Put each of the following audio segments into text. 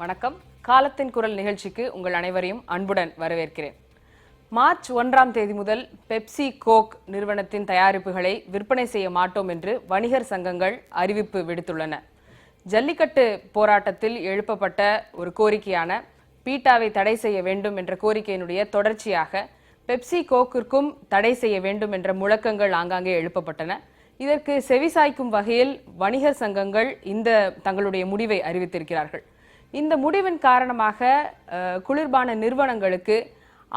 வணக்கம். காலத்தின் குரல் நிகழ்ச்சிக்கு உங்கள் அனைவரையும் அன்புடன் வரவேற்கிறேன். மார்ச் 1ஆம் தேதி முதல் பெப்சி கோக் நிறுவனத்தின் தயாரிப்புகளை விற்பனை செய்ய மாட்டோம் என்று வணிகர் சங்கங்கள் அறிவிப்பு விடுத்துள்ளன. ஜல்லிக்கட்டு போராட்டத்தில் எழுப்பப்பட்ட ஒரு கோரிக்கையான பீட்டாவை தடை செய்ய வேண்டும் என்ற கோரிக்கையினுடைய தொடர்ச்சியாக பெப்சி கோக்கிற்கும் தடை செய்ய வேண்டும் என்ற முழக்கங்கள் ஆங்காங்கே எழுப்பப்பட்டன. இதற்கு செவிசாய்க்கும் வகையில் வணிகர் சங்கங்கள் இந்த தங்களுடைய முடிவை அறிவித்திருக்கிறார்கள். இந்த முடிவின் காரணமாக குளிர்பான நிறுவனங்களுக்கு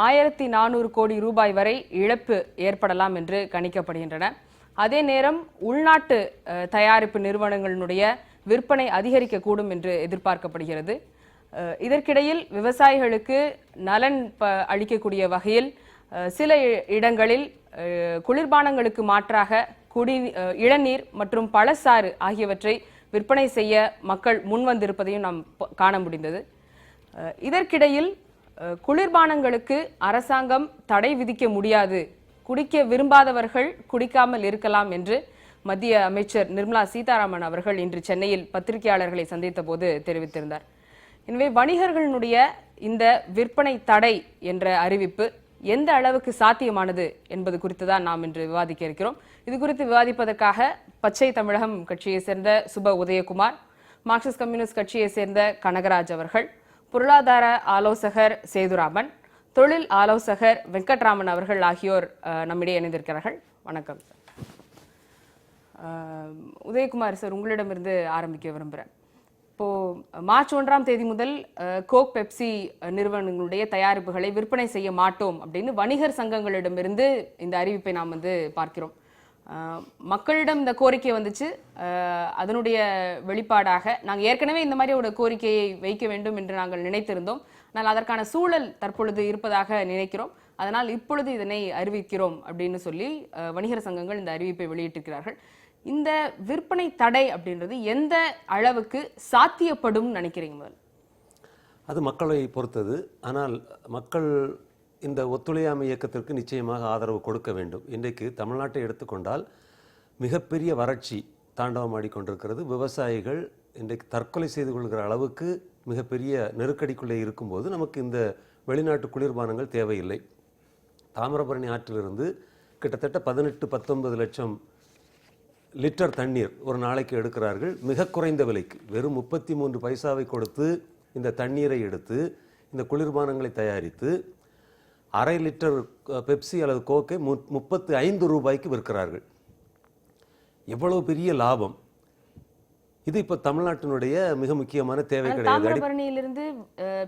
1400 கோடி ரூபாய் வரை இழப்பு ஏற்படலாம் என்று கணிக்கப்படுகின்றன. அதே நேரம் உள்நாட்டு தயாரிப்பு நிறுவனங்களுடைய விற்பனை அதிகரிக்கக்கூடும் என்று எதிர்பார்க்கப்படுகிறது. இதற்கிடையில் விவசாயிகளுக்கு நலன் அளிக்கக்கூடிய வகையில் சில இடங்களில் குளிர்பானங்களுக்கு மாற்றாக இளநீர் மற்றும் பழச்சாறு ஆகியவற்றை விற்பனை செய்ய மக்கள் முன்வந்திருப்பதையும் நாம் காண முடிந்தது. இதற்கிடையில் குளிர்பானங்களுக்கு அரசாங்கம் தடை விதிக்க முடியாது, குடிக்க விரும்பாதவர்கள் குடிக்காமல் இருக்கலாம் என்று மத்திய அமைச்சர் நிர்மலா சீதாராமன் அவர்கள் இன்று சென்னையில் பத்திரிகையாளர்களை சந்தித்த போது தெரிவித்திருந்தார். எனவே வணிகர்களுடைய இந்த விற்பனை தடை என்ற அறிவிப்பு எந்த அளவுக்கு சாத்தியமானது என்பது குறித்து தான் நாம் இன்று விவாதிக்க இருக்கிறோம். இது குறித்து விவாதிப்பதற்காக பச்சை தமிழகம் கட்சியை சேர்ந்த சுப உதயகுமார், மார்க்சிஸ்ட் கம்யூனிஸ்ட் கட்சியை சேர்ந்த கனகராஜ் அவர்கள், பொருளாதார ஆலோசகர் சேதுராமன், தொழில் ஆலோசகர் வெங்கட்ராமன் அவர்கள் ஆகியோர் நம்மிடையே இணைந்திருக்கிறார்கள். வணக்கம் சார். உதயகுமார் சார், உங்களிடமிருந்து ஆரம்பிக்க விரும்புகிறேன். இப்போ மார்ச் 1ஆம் தேதி முதல் கோக் பெப்சி நிறுவனங்களுடைய தயாரிப்புகளை விற்பனை செய்ய மாட்டோம் அப்படின்னு வணிகர் சங்கங்களிடமிருந்து இந்த அறிவிப்பை நாம் பார்க்கிறோம். மக்களிடம் இந்த கோரிக்கை வந்துச்சு. அதனுடைய வெளிப்பாடாக நாங்கள் ஏற்கனவே இந்த மாதிரி ஒரு கோரிக்கையை வைக்க வேண்டும் என்று நாங்கள் நினைத்திருந்தோம். ஆனால் அதற்கான சூழல் தற்பொழுது இருப்பதாக நினைக்கிறோம். அதனால் இப்பொழுது இதனை அறிவிக்கிறோம் அப்படின்னு சொல்லி வணிகர் சங்கங்கள் இந்த அறிவிப்பை வெளியிட்டிருக்கிறார்கள். இந்த விற்பனை தடை அப்படின்றது எந்த அளவுக்கு சாத்தியப்படும் நினைக்கிறீங்க? அது மக்களை பொறுத்தது. ஆனால் மக்கள் இந்த ஒத்துழையாமை இயக்கத்திற்கு நிச்சயமாக ஆதரவு கொடுக்க வேண்டும். இன்றைக்கு தமிழ்நாட்டை எடுத்துக்கொண்டால் மிகப்பெரிய வறட்சி தாண்டவமாடிக்கொண்டிருக்கிறது. விவசாயிகள் இன்றைக்கு தற்கொலை செய்து கொள்கிற அளவுக்கு மிகப்பெரிய நெருக்கடிக்குள்ளே இருக்கும்போது நமக்கு இந்த வெளிநாட்டு குளிர்பானங்கள் தேவையில்லை. தாமிரபரணி ஆற்றிலிருந்து கிட்டத்தட்ட 18-19 லட்சம் லிட்டர் தண்ணீர் ஒரு நாளைக்கு எடுக்கிறார்கள். மிக குறைந்த விலைக்கு வெறும் 33 பைசாவை கொடுத்து இந்த தண்ணீரை எடுத்து இந்த குளிர்பானங்களை தயாரித்து 1/2 லிட்டர் பெப்சி அல்லது கோக்கை 35 ரூபாய்க்கு விற்கிறார்கள். எவ்வளவு பெரிய லாபம்! இது இப்ப தமிழ்நாட்டினுடைய மிக முக்கியமான தேவை கிடையாது. தாமிரபரணியிலிருந்து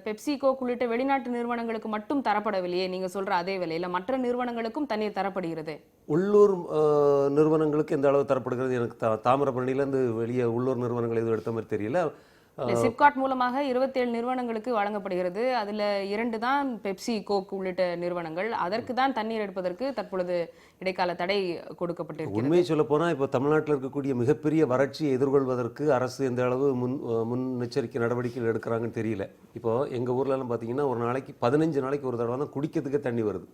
பெப்சி கோக் உள்ளிட்ட வெளிநாட்டு நிறுவனங்களுக்கு மட்டும் தரப்படவில்லையே நீங்க சொல்ற அதே விலையில மற்ற நிறுவனங்களுக்கும் தண்ணீர் தரப்படுகிறது. உள்ளூர் நிறுவனங்களுக்கு எந்த அளவு தரப்படுகிறது எனக்கு தாமிரபரணியிலிருந்து வெளியே உள்ளூர் நிறுவனங்கள் எதுவும் எடுத்த மாதிரி தெரியல. சிப்காட் மூலமாக 27 நிறுவனங்களுக்கு வழங்கப்படுகிறது. அதுல 2 தான் பெப்சி கோக் உள்ளிட்ட நிறுவனங்கள். அதற்கு தான் தண்ணீர் எடுப்பதற்கு தற்பொழுது இடைக்கால தடை கொடுக்கப்பட்டிருக்கிறது. உண்மையை சொல்ல போனா இப்போ தமிழ்நாட்டில் இருக்கக்கூடிய மிகப்பெரிய வறட்சியை எதிர்கொள்வதற்கு அரசு எந்த அளவு முன்னெச்சரிக்கை நடவடிக்கைகள் எடுக்கிறாங்கன்னு தெரியல. இப்போ எங்க ஊர்ல எல்லாம் பாத்தீங்கன்னா ஒரு நாளைக்கு 15 நாளைக்கு ஒரு தடவை தான் குடிக்கிறதுக்கே தண்ணி வருது.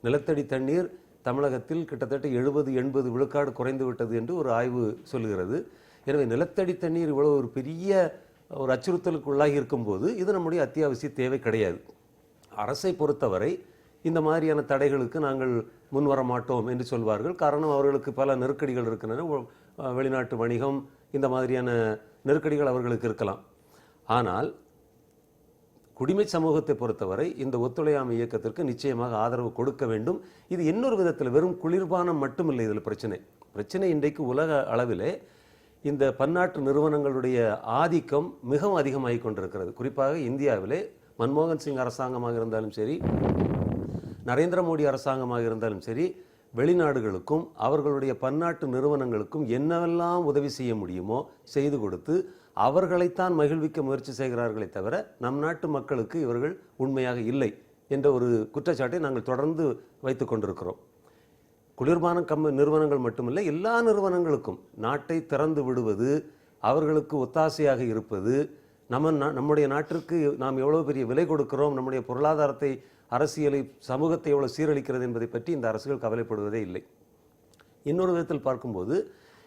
நிலத்தடி தண்ணீர் தமிழகத்தில் கிட்டத்தட்ட 70-80 விழுக்காடு குறைந்து விட்டது என்று ஒரு ஆய்வு சொல்லுகிறது. எனவே நிலத்தடி தண்ணீர் இவ்வளவு ஒரு பெரிய ஒரு அச்சுறுத்தலுக்கு உள்ளாகி இருக்கும்போது இது நம்முடைய அத்தியாவசிய தேவை கிடையாது. அரசை பொறுத்தவரை இந்த மாதிரியான தடைகளுக்கு நாங்கள் முன்வர மாட்டோம் என்று சொல்வார்கள். காரணம் அவர்களுக்கு பல நெருக்கடிகள் இருக்கின்றன. வெளிநாட்டு வணிகம், இந்த மாதிரியான நெருக்கடிகள் அவர்களுக்கு இருக்கலாம். ஆனால் குடிமை சமூகத்தை பொறுத்தவரை இந்த ஒத்துழையாமை இயக்கத்திற்கு நிச்சயமாக ஆதரவு கொடுக்க வேண்டும். இது இன்னொரு விதத்தில் வெறும் குளிர்பானம் மட்டுமில்லை. இதில் பிரச்சனை இன்றைக்கு உலக அளவிலே இந்த பன்னாட்டு நிறுவனங்களுடைய ஆதிக்கம் மிகவும் அதிகமாகி கொண்டிருக்கிறது. குறிப்பாக இந்தியாவிலே மன்மோகன் சிங் அரசாங்கமாக இருந்தாலும் சரி, நரேந்திர மோடி அரசாங்கமாக இருந்தாலும் சரி, வெளிநாடுகளுக்கும் அவர்களுடைய பன்னாட்டு நிறுவனங்களுக்கும் என்னவெல்லாம் உதவி செய்ய முடியுமோ செய்து கொடுத்து அவர்களைத்தான் மகிழ்விக்க முயற்சி செய்கிறார்களே தவிர நம் நாட்டு மக்களுக்கு இவர்கள் உண்மையாக இல்லை என்ற ஒரு குற்றச்சாட்டை நாங்கள் தொடர்ந்து வைத்து கொண்டிருக்கிறோம். குளிர்பான நிறுவனங்கள் மட்டுமில்லை, எல்லா நிறுவனங்களுக்கும் நாட்டை திறந்து விடுவது, அவர்களுக்கு ஒத்தாசையாக இருப்பது, நம்முடைய நாட்டிற்கு நாம் எவ்வளவு பெரிய விலை கொடுக்கிறோம், நம்முடைய பொருளாதாரத்தை, அரசியலை, சமூகத்தை எவ்வளவு சீரழிக்கிறது என்பதை பற்றி இந்த அரசுகள் கவலைப்படுவதே இல்லை. இன்னொரு விதத்தில் பார்க்கும்போது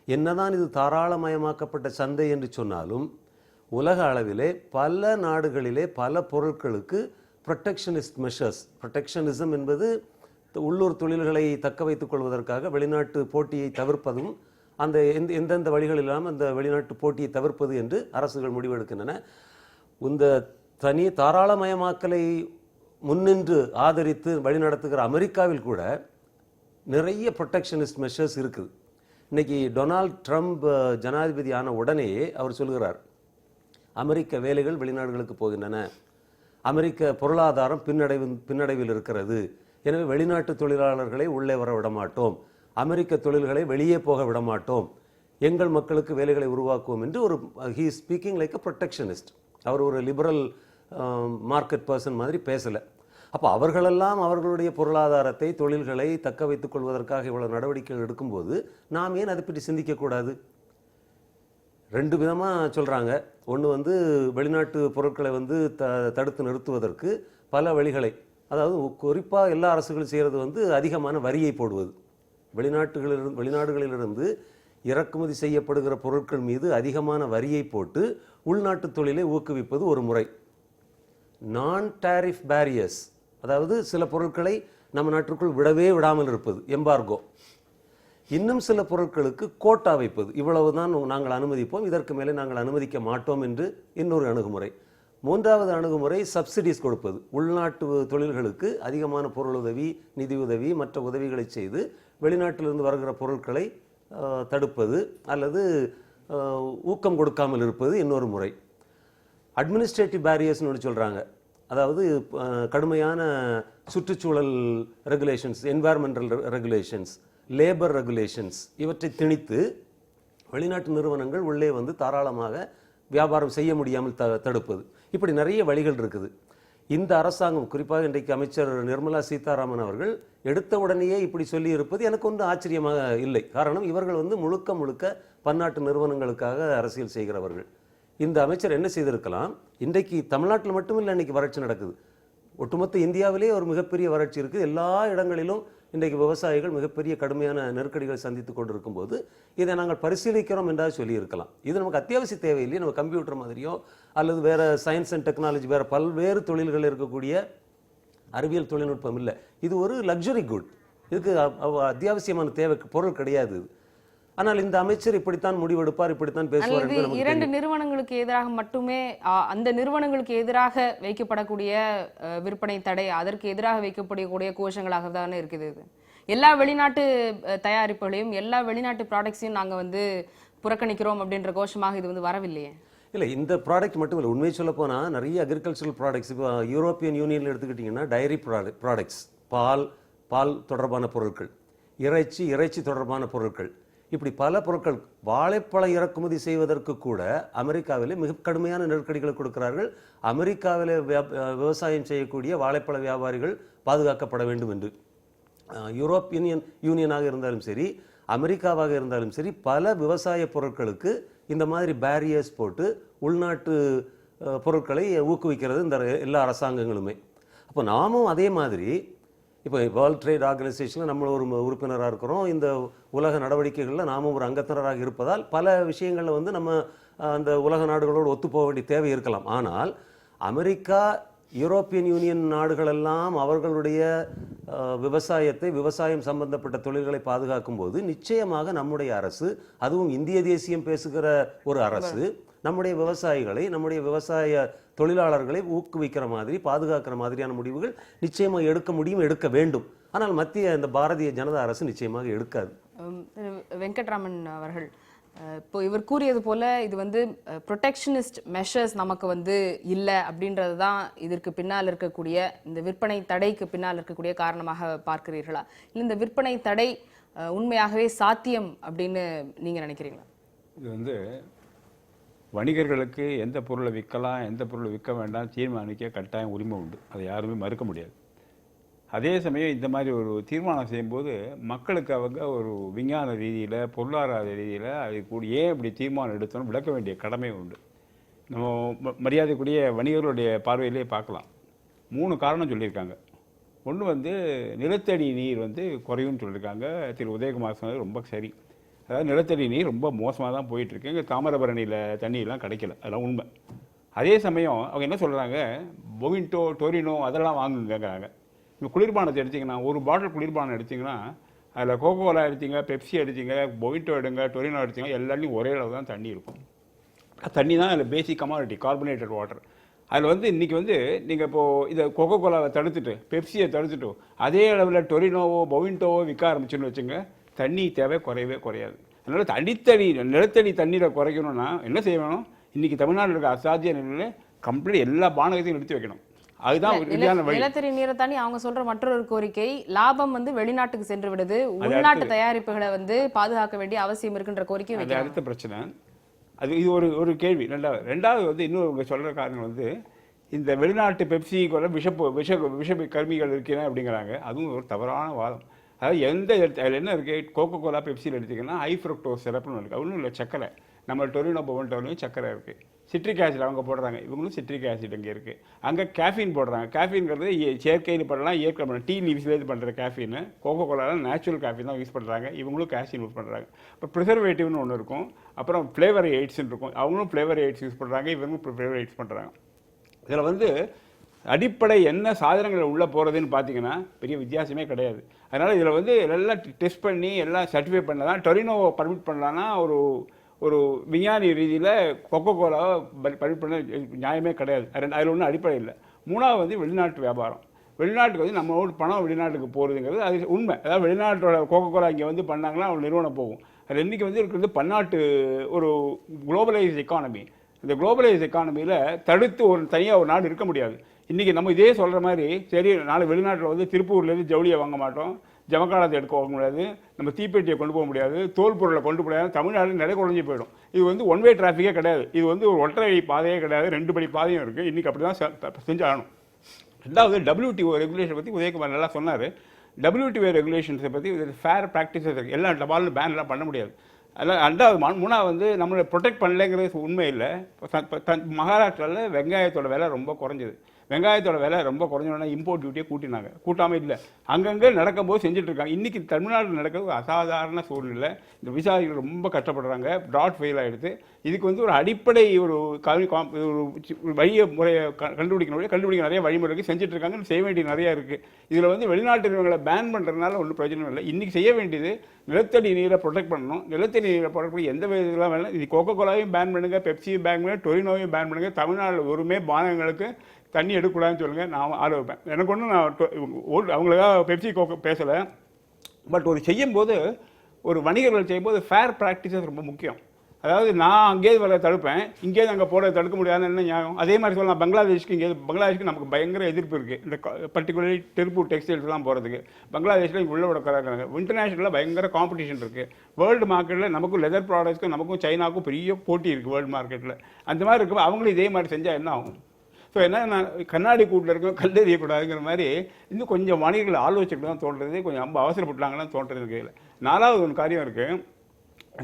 என்னதான் இது தாராளமயமாக்கப்பட்ட சந்தை என்று சொன்னாலும் உலக அளவிலே பல நாடுகளிலே பல பொருட்களுக்கு ப்ரொடெக்ஷனிஸ்ட் மெஷர்ஸ், ப்ரொடெக்ஷனிசம் என்பது உள்ளூர் தொழில்களை தக்க வைத்துக் கொள்வதற்காக வெளிநாட்டு போட்டியை தவிர்ப்பதும், அந்த எந்தெந்த வழிகள் இல்லாமல் அந்த வெளிநாட்டு போட்டியை தவிர்ப்பது என்று அரசுகள் முடிவெடுக்கின்றன. இந்த தனி தாராளமயமாக்கலை முன்னின்று ஆதரித்து வழிநடத்துகிற அமெரிக்காவில் கூட நிறைய ப்ரொடெக்ஷனிஸ்ட் மெஷர்ஸ் இருக்குது. இன்னைக்கு டொனால்ட் ட்ரம்ப் ஜனாதிபதி ஆன உடனேயே அவர் சொல்கிறார், அமெரிக்க வேலைகள் வெளிநாடுகளுக்கு போகின்றன, அமெரிக்க பொருளாதாரம் பின்னடைவில் இருக்கிறது, எனவே வெளிநாட்டு தொழிலாளர்களை உள்ளே வர விடமாட்டோம், அமெரிக்க தொழில்களை வெளியே போக விடமாட்டோம், எங்கள் மக்களுக்கு வேலைகளை உருவாக்குவோம் என்று ஒரு he is speaking like a protectionist. அவர் ஒரு லிபரல் மார்க்கெட் பர்சன் மாதிரி பேசலை. அப்போ அவர்களெல்லாம் அவர்களுடைய பொருளாதாரத்தை தொழில்களை தக்க வைத்துக் கொள்வதற்காக இவ்வளவு நடவடிக்கைகள் எடுக்கும்போது நாம் ஏன் அதை பற்றி சிந்திக்கக்கூடாது? ரெண்டு விதமாக சொல்கிறாங்க. ஒன்று வெளிநாட்டு பொருட்களை தடுத்து நிறுத்துவதற்கு பல வழிகளை, அதாவது குறிப்பாக எல்லா அரசுகளும் செய்கிறது அதிகமான வரியை போடுவது. வெளிநாடுகளிலிருந்து இறக்குமதி செய்யப்படுகிற பொருட்கள் மீது அதிகமான வரியை போட்டு உள்நாட்டு தொழிலை ஊக்குவிப்பது ஒரு முறை. நான் டாரிஃப் பேரியர்ஸ், அதாவது சில பொருட்களை நம்ம நாட்டிற்குள் விடவே விடாமல் இருப்பது, எம்பார்கோ. இன்னும் சில பொருட்களுக்கு கோட்டா வைப்பது, இவ்வளவுதான் நாங்கள் அனுமதிப்போம், இதற்கு மேலே நாங்கள் அனுமதிக்க மாட்டோம் என்று இன்னொரு அணுகுமுறை. மூன்றாவது அணுகுமுறை சப்சிடிஸ் கொடுப்பது. உள்நாட்டு தொழில்களுக்கு அதிகமான பொருளுதவி, நிதியுதவி, மற்ற உதவிகளை செய்து வெளிநாட்டிலிருந்து வருகிற பொருட்களை தடுப்பது அல்லது ஊக்கம் கொடுக்காமல் இருப்பது இன்னொரு முறை. அட்மினிஸ்ட்ரேட்டிவ் பேரியர்ஸ்னு ஒன்று சொல்கிறாங்க. அதாவது கடுமையான சுற்றுச்சூழல் regulations, environmental regulations, labour regulations இவற்றை திணித்து வெளிநாட்டு நிறுவனங்கள் உள்ளே தாராளமாக வியாபாரம் செய்ய முடியாமல் தடுப்பது. இப்படி நிறைய வழிகள் இருக்குது. இந்த அரசாங்கம், குறிப்பாக இன்றைக்கு அமைச்சர் நிர்மலா சீதாராமன் அவர்கள் எடுத்த உடனேயே இப்படி சொல்லி இருப்பது எனக்கு ஒன்றும் ஆச்சரியமாக இல்லை. காரணம், இவர்கள் முழுக்க முழுக்க பன்னாட்டு நிறுவனங்களுக்காக அரசியல் செய்கிறவர்கள். இந்த அமைச்சர் என்ன செய்திருக்கலாம், இன்றைக்கு தமிழ்நாட்டில் மட்டும் இல்லை, இன்னைக்கு வறட்சி நடக்குது, ஒட்டுமொத்த இந்தியாவிலே ஒரு மிகப்பெரிய வறட்சி இருக்குது. எல்லா இடங்களிலும் இன்றைக்கு விவசாயிகள் மிகப்பெரிய கடுமையான நெருக்கடிகளை சந்தித்துக் கொண்டிருக்கும் போது இதை நாங்கள் பரிசீலிக்கிறோம் என்றால் சொல்லியிருக்கலாம். இது நமக்கு அத்தியாவசிய தேவையில்லை. நம்ம கம்ப்யூட்டர் மாதிரியோ அல்லது வேற சயின்ஸ் அண்ட் டெக்னாலஜி, வேற பல்வேறு தொழில்கள் இருக்கக்கூடிய அறிவியல் தொழில்நுட்பம் இல்லை. இது ஒரு லக்ஸுரி குட், இதுக்கு அத்தியாவசியமான தேவை பொருள் கிடையாது. ஆனால் இந்த அமைச்சர் இப்படித்தான் முடிவெடுப்பார், இப்படித்தான் பேசுவார். இரண்டு நிறுவனங்களுக்கு எதிராக மட்டுமே, அந்த நிறுவனங்களுக்கு எதிராக வைக்கப்படக்கூடிய விற்பனை தடை, அதற்கு எதிராக வைக்கப்படக்கூடிய கோஷங்களாக தானே இருக்குது. இது எல்லா வெளிநாட்டு தயாரிப்புகளையும் எல்லா வெளிநாட்டு ப்ராடக்ட்ஸையும் நாங்க புறக்கணிக்கிறோம் அப்படின்ற கோஷமாக இது வரவில்லையே. இல்லை, இந்த ப்ராடக்ட் மட்டும் இல்லை, உண்மையை சொல்ல போனால் நிறைய அக்ரிகல்ச்சரல் ப்ராடக்ட்ஸ், இப்போ யூரோப்பியன் யூனியனில் எடுத்துக்கிட்டிங்கன்னா டைரி ப்ராடக்ட்ஸ், பால் தொடர்பான பொருட்கள், இறைச்சி தொடர்பான பொருட்கள், இப்படி பல பொருட்கள், வாழைப்பழ இறக்குமதி செய்வதற்கு கூட அமெரிக்காவிலே மிக கடுமையான நெருக்கடிகளை கொடுக்கிறார்கள். அமெரிக்காவிலே விவசாயம் செய்யக்கூடிய வாழைப்பழ வியாபாரிகள் பாதுகாக்கப்பட வேண்டும் என்று. யூரோப்பியன் யூனியனாக இருந்தாலும் சரி, அமெரிக்காவாக இருந்தாலும் சரி, பல விவசாய பொருட்களுக்கு இந்த மாதிரி பேரியர்ஸ் போட்டு உள்நாட்டு பொருட்களை ஊக்குவிக்கிறது இந்த எல்லா அரசாங்கங்களுமே. அப்போ நாமும் அதே மாதிரி, இப்போ வேர்ல்ட் ட்ரேட் ஆர்கனைசேஷனில் நம்ம ஒரு உறுப்பினராக இருக்கிறோம். இந்த உலக நடவடிக்கைகளில் நாமும் ஒரு அங்கத்தினராக இருப்பதால் பல விஷயங்களில் நம்ம அந்த உலக நாடுகளோடு ஒத்துப்போக வேண்டிய தேவை இருக்கலாம். ஆனால் அமெரிக்கா, யூரோப்பியன் யூனியன் நாடுகளெல்லாம் அவர்களுடைய விவசாயம் சம்பந்தப்பட்ட தொழில்களை பாதுகாக்கும் போது நிச்சயமாக நம்முடைய அரசு, அதுவும் இந்திய தேசியம் பேசுகிற ஒரு அரசு, நம்முடைய விவசாயிகளை, நம்முடைய விவசாய தொழிலாளர்களை ஊக்குவிக்கிற மாதிரி, பாதுகாக்கிற மாதிரியான முடிவுகள் நிச்சயமாக எடுக்க முடியும், எடுக்க வேண்டும். ஆனால் மத்திய இந்த பாரதிய ஜனதா அரசு நிச்சயமாக எடுக்காது. வெங்கட்ராமன் அவர்கள், இப்போ இவர் கூறியது போல இது ப்ரொடெக்ஷனிஸ்ட் மெஷர்ஸ் நமக்கு இல்லை அப்படின்றது தான் இதற்கு பின்னால் இருக்கக்கூடிய, இந்த விற்பனை தடைக்கு பின்னால் இருக்கக்கூடிய காரணமாக பார்க்கிறீர்களா? இல்லை இந்த விற்பனை தடை உண்மையாகவே சாத்தியம் அப்படின்னு நீங்க நினைக்கிறீங்களா? இது வணிகர்களுக்கு எந்த பொருளை விற்கலாம், எந்த பொருளை விற்க வேண்டாம் தீர்மானிக்க கட்டாயம் உரிமை உண்டு. அதை யாருமே மறுக்க முடியாது. அதே சமயம் இந்த மாதிரி ஒரு தீர்மானம் செய்யும்போது மக்களுக்கு அவங்க ஒரு விஞ்ஞான ரீதியில், பொருளாதார ரீதியில் அது கூட ஏன் இப்படி தீர்மானம் எடுத்தோன்னு விளக்க வேண்டிய கடமை உண்டு. நம்ம மரியாதைக்குரிய வணிகர்களுடைய பார்வையிலே பார்க்கலாம். 3 காரணம் சொல்லியிருக்காங்க. ஒன்று நிலத்தடி நீர் குறையும்னு சொல்லியிருக்காங்க. திரு உதயகுமார் சொன்னது ரொம்ப சரி. அதாவது நிலத்தடி நீர் ரொம்ப மோசமாக தான் போயிட்டுருக்கு. இங்கே தாமிரபரணியில் தண்ணியெல்லாம் கிடைக்கல, அதெல்லாம் உண்மை. அதே சமயம் அவங்க என்ன சொல்கிறாங்க, பொவின்டோ டொரினோ அதெல்லாம் வாங்குங்கிறாங்க. இப்போ குளிர்பானத்தை எடுத்திங்கன்னா, ஒரு பாட்டில் குளிர்பானம் எடுத்திங்கன்னா அதில் கோகோலா எடுத்தீங்க, பெப்சி எடுத்தீங்க, பொவின்டோ எடுங்க, டொரினோ எடுத்தீங்க, எல்லாத்தையும் ஒரே அளவு தான் தண்ணி இருக்கும். தண்ணி தான் அதில் பேசிக் கமாடிட்டி, கார்பனேட்டட் வாட்டர். அதில் வந்து இன்றைக்கி வந்து நீங்கள் இப்போது இதை கொக்கோ கோலாவை தடுத்துட்டு பெப்சியை தடுத்துட்டு அதே அளவில் டொரினோவோ பொவின்டோவோ விற்க ஆரம்பிச்சுன்னு வச்சுங்க, தண்ணி தேவை குறையவே குறையாது. அதனால் நிலத்தடி தண்ணீரை குறைக்கணும்னா என்ன செய்யணும், இன்றைக்கி தமிழ்நாட்டில் இருக்க அசாத்திய நிலையில் கம்ப்ளீட் எல்லா பானகத்தையும் நிறுத்தி வைக்கணும். அதுதான் நிலத்தடி நீரை தாண்டி அவங்க சொல்ற மற்றொரு கோரிக்கை, லாபம் வந்து வெளிநாட்டுக்கு சென்று விடுது, உள்நாட்டு தயாரிப்புகளை வந்து பாதுகாக்க வேண்டிய அவசியம் இருக்குன்ற கோரிக்கை. அது அடுத்த பிரச்சனை. இது ஒரு கேள்வி. ரெண்டாவது வந்து இன்னொரு சொல்கிற காரணம் வந்து இந்த வெளிநாட்டு பெப்சி கூட விஷ கருமிகள் இருக்கிறேன் அப்படிங்கிறாங்க. அதுவும் ஒரு தவறான வாதம். அதாவது அதில் என்ன இருக்குது, கோகோ கோலா பெப்சியில் எடுத்திங்கன்னா ஹை ஃப்ரக்டோஸ் சிரப்புன்னு இருக்குது. ஒன்றும் இல்லை, சக்கரை. நம்ம டொரினோ பொவன்டோலையும் சக்கரை இருக்குது. சிட்ரிக் ஆசிட் அவங்க போடுறாங்க, இவங்களும் சிட்ரிக் ஆசிட் அங்கே இருக்குது. அங்கே கேஃபின் போடுறாங்க. கேஃபின்ங்கிறது செயற்கையில் பண்ணலாம், இயற்கை பண்ணலாம். டீ லீவ்ஸ்லேருந்து பண்ணுற கேஃபின். கோகோ கோலாவில் நேச்சுரல் கேஃபின் தான் யூஸ் பண்ணுறாங்க, இவங்களும் கேஃபின் யூஸ் பண்ணுறாங்க. இப்போ ப்ரிசர்வேட்டிவ்னு ஒன்று இருக்கும், அப்புறம் ஃப்ளேவர் எய்ட்ஸ்ன்னு இருக்கும், அவங்களும் ஃப்ளேவர் எய்ட்ஸ் யூஸ் பண்ணுறாங்க, இவங்களும் ஃப்ளேவர் எய்ட்ஸ் பண்ணுறாங்க. இதில் வந்து அடிப்படை என்ன சாதனங்கள் உள்ளே போகிறதுன்னு பார்த்தீங்கன்னா பெரிய வித்தியாசமே கிடையாது. அதனால் இதில் வந்து எல்லாம் டெஸ்ட் பண்ணி எல்லாம் சர்டிஃபை பண்ண தான் டொரினோவை பர்மிட் பண்ணலான்னா ஒரு விஞ்ஞானி ரீதியில் கொக்கோ கோலாவை பர்மிட் பண்ண நியாயமே கிடையாது. அதில் ஒன்றும் அடிப்படை இல்லை. மூணாவது வந்து வெளிநாட்டு வியாபாரம். வெளிநாட்டுக்கு வந்து நம்மளோட பணம் வெளிநாட்டுக்கு போகிறதுங்கிறது அது உண்மை. அதாவது வெளிநாட்டோட கோகோ கோலா இங்கே வந்து பண்ணாங்கன்னா அவங்க நிறுவனம் போகும். அது இன்றைக்கி வந்து இருக்கிறது பன்னாட்டு ஒரு குளோபலைஸ் எக்கானமி. இந்த குளோபலைஸ் எக்கானமியில் தடுத்து தனியாக ஒரு நாடு இருக்க முடியாது. இன்றைக்கி நம்ம இதே சொல்கிற மாதிரி சரி நாளை வெளிநாட்டில் வந்து திருப்பூர்லேருந்து ஜவுளியை வாங்க மாட்டோம், ஜமக்காலத்தை எடுக்க போக முடியாது, நம்ம தீப்பெட்டியை கொண்டு போக முடியாது, தோல் பொருளை கொண்டு போக தமிழ்நாடு நிறைய குறைஞ்சி போயிடும். இது வந்து ஒன் வே டிராஃபிக்கே கிடையாது, இது வந்து ஒரு ஒற்றை பாதையே கிடையாது, 2 படி பாதையும் இருக்குது. இன்றைக்கி அப்படி தான் செஞ்சாகணும். ரெண்டாவது WTO ரெகுலேஷன் பற்றி உதயகுமார் நல்லா சொன்னார். WTO ரெகுலேஷன்ஸை பற்றி ஃபேர் ப்ராக்டிஸஸ் இருக்குது. எல்லா டபாலும் பேன்லாம் பண்ண முடியாது. அதில் ரெண்டாவது மூணாவது வந்து நம்மளை ப்ரொடெக்ட் பண்ணலைங்கிறது உண்மை இல்லை. மகாராஷ்டிராவில் வெங்காயத்தோட விலை ரொம்ப குறைஞ்சிது. வெங்காயத்தோட விலை ரொம்ப குறைஞ்சோன்னா இம்போர்ட் டியூட்டியை கூட்டினாங்க, கூட்டாமல் இல்லை, அங்கங்கே நடக்கும்போது செஞ்சுட்ருக்காங்க. இன்றைக்கி தமிழ்நாட்டில் நடக்கிறது ஒரு அசாதாரண சூழ்நிலை. இந்த விவசாயிகள் ரொம்ப கஷ்டப்படுறாங்க, ட்ராட் ஃபெயில் ஆகிடுது. இதுக்கு வந்து ஒரு அடிப்படை ஒரு வழியை முறையை கண்டுபிடிக்க நிறைய வழிமுறைகள் செஞ்சுட்ருக்காங்க, செய்ய வேண்டியது நிறையா இருக்குது. இதில் வந்து வெளிநாட்டு நிறுவனங்களை பேன் பண்ணுறதுனால ஒன்றும் பிரச்சனை இல்லை. இன்றைக்கி செய்ய வேண்டியது நிலத்தடி நீரை ப்ரொடெக்ட் பண்ணணும். நிலத்தடி நீரை ப்ரொடெக்ட் பண்ணி எந்த விதத்துலாம் வேணும். இது கோகோ கோலாவையும் பேன் பண்ணுங்கள், பெப்சியும் பேன் பண்ணுங்கள், டொரினோவையும் பேன் பண்ணுங்கள். தமிழ்நாட்டில் ஒருமே பானங்களுக்கு தண்ணி எடுக்கக்கூடாதுன்னு சொல்லுங்கள், நான் ஆள் வைப்பேன். எனக்கு ஒன்றும் நான் அவங்களுக்காக பெப்சி கோகோ பேசலை. பட் ஒரு செய்யும்போது ஒரு வணிகர்கள் செய்யும்போது ஃபேர் ப்ராக்டிஸஸ் ரொம்ப முக்கியம். அதாவது நான் அங்கேயே வர தடுப்பேன், இங்கேயே அங்கே போட தடுக்க முடியாதுன்னு என்ன நியாயம்? அதே மாதிரி சொல்லலாம் பங்களாதேஷ்க்கு. பங்களாதேஷ்க்கு நமக்கு பயங்கர எதிர்ப்பு இருக்குது, இந்த பர்டிகுலர்லி திருப்பூர் டெக்ஸ்டைல்ஸ்லாம் போகிறதுக்கு. பங்களாதேஷில் இங்கே உள்ள விட கறாங்க. இன்டர்நேஷனலில் பயங்கர காம்படிஷன் இருக்குது. வேர்ல்டு மார்க்கெட்டில் நமக்கும் லெதர் ப்ராடக்ட்ஸ்க்கும் நமக்கும் சைனாவுக்கும் பெரிய போட்டி இருக்குது வேர்ல்டு மார்க்கெட்டில். அந்த மாதிரி இருக்கும். அவங்களும் இதே மாதிரி செஞ்சால் என்ன ஆகும்? ஸோ என்ன, நான் கண்ணாடி கூட்டில் இருக்கும் கல்லெறியக்கூடாதுங்கிற மாதிரி இன்னும் கொஞ்சம் வணிகர்கள் ஆலோசிச்சுட்டு தான் தோன்றது, கொஞ்சம் ரொம்ப அவசரப்பட்டாங்கன்னு தோன்றது இருக்குது. 4வது ஒரு காரியம் இருக்குது.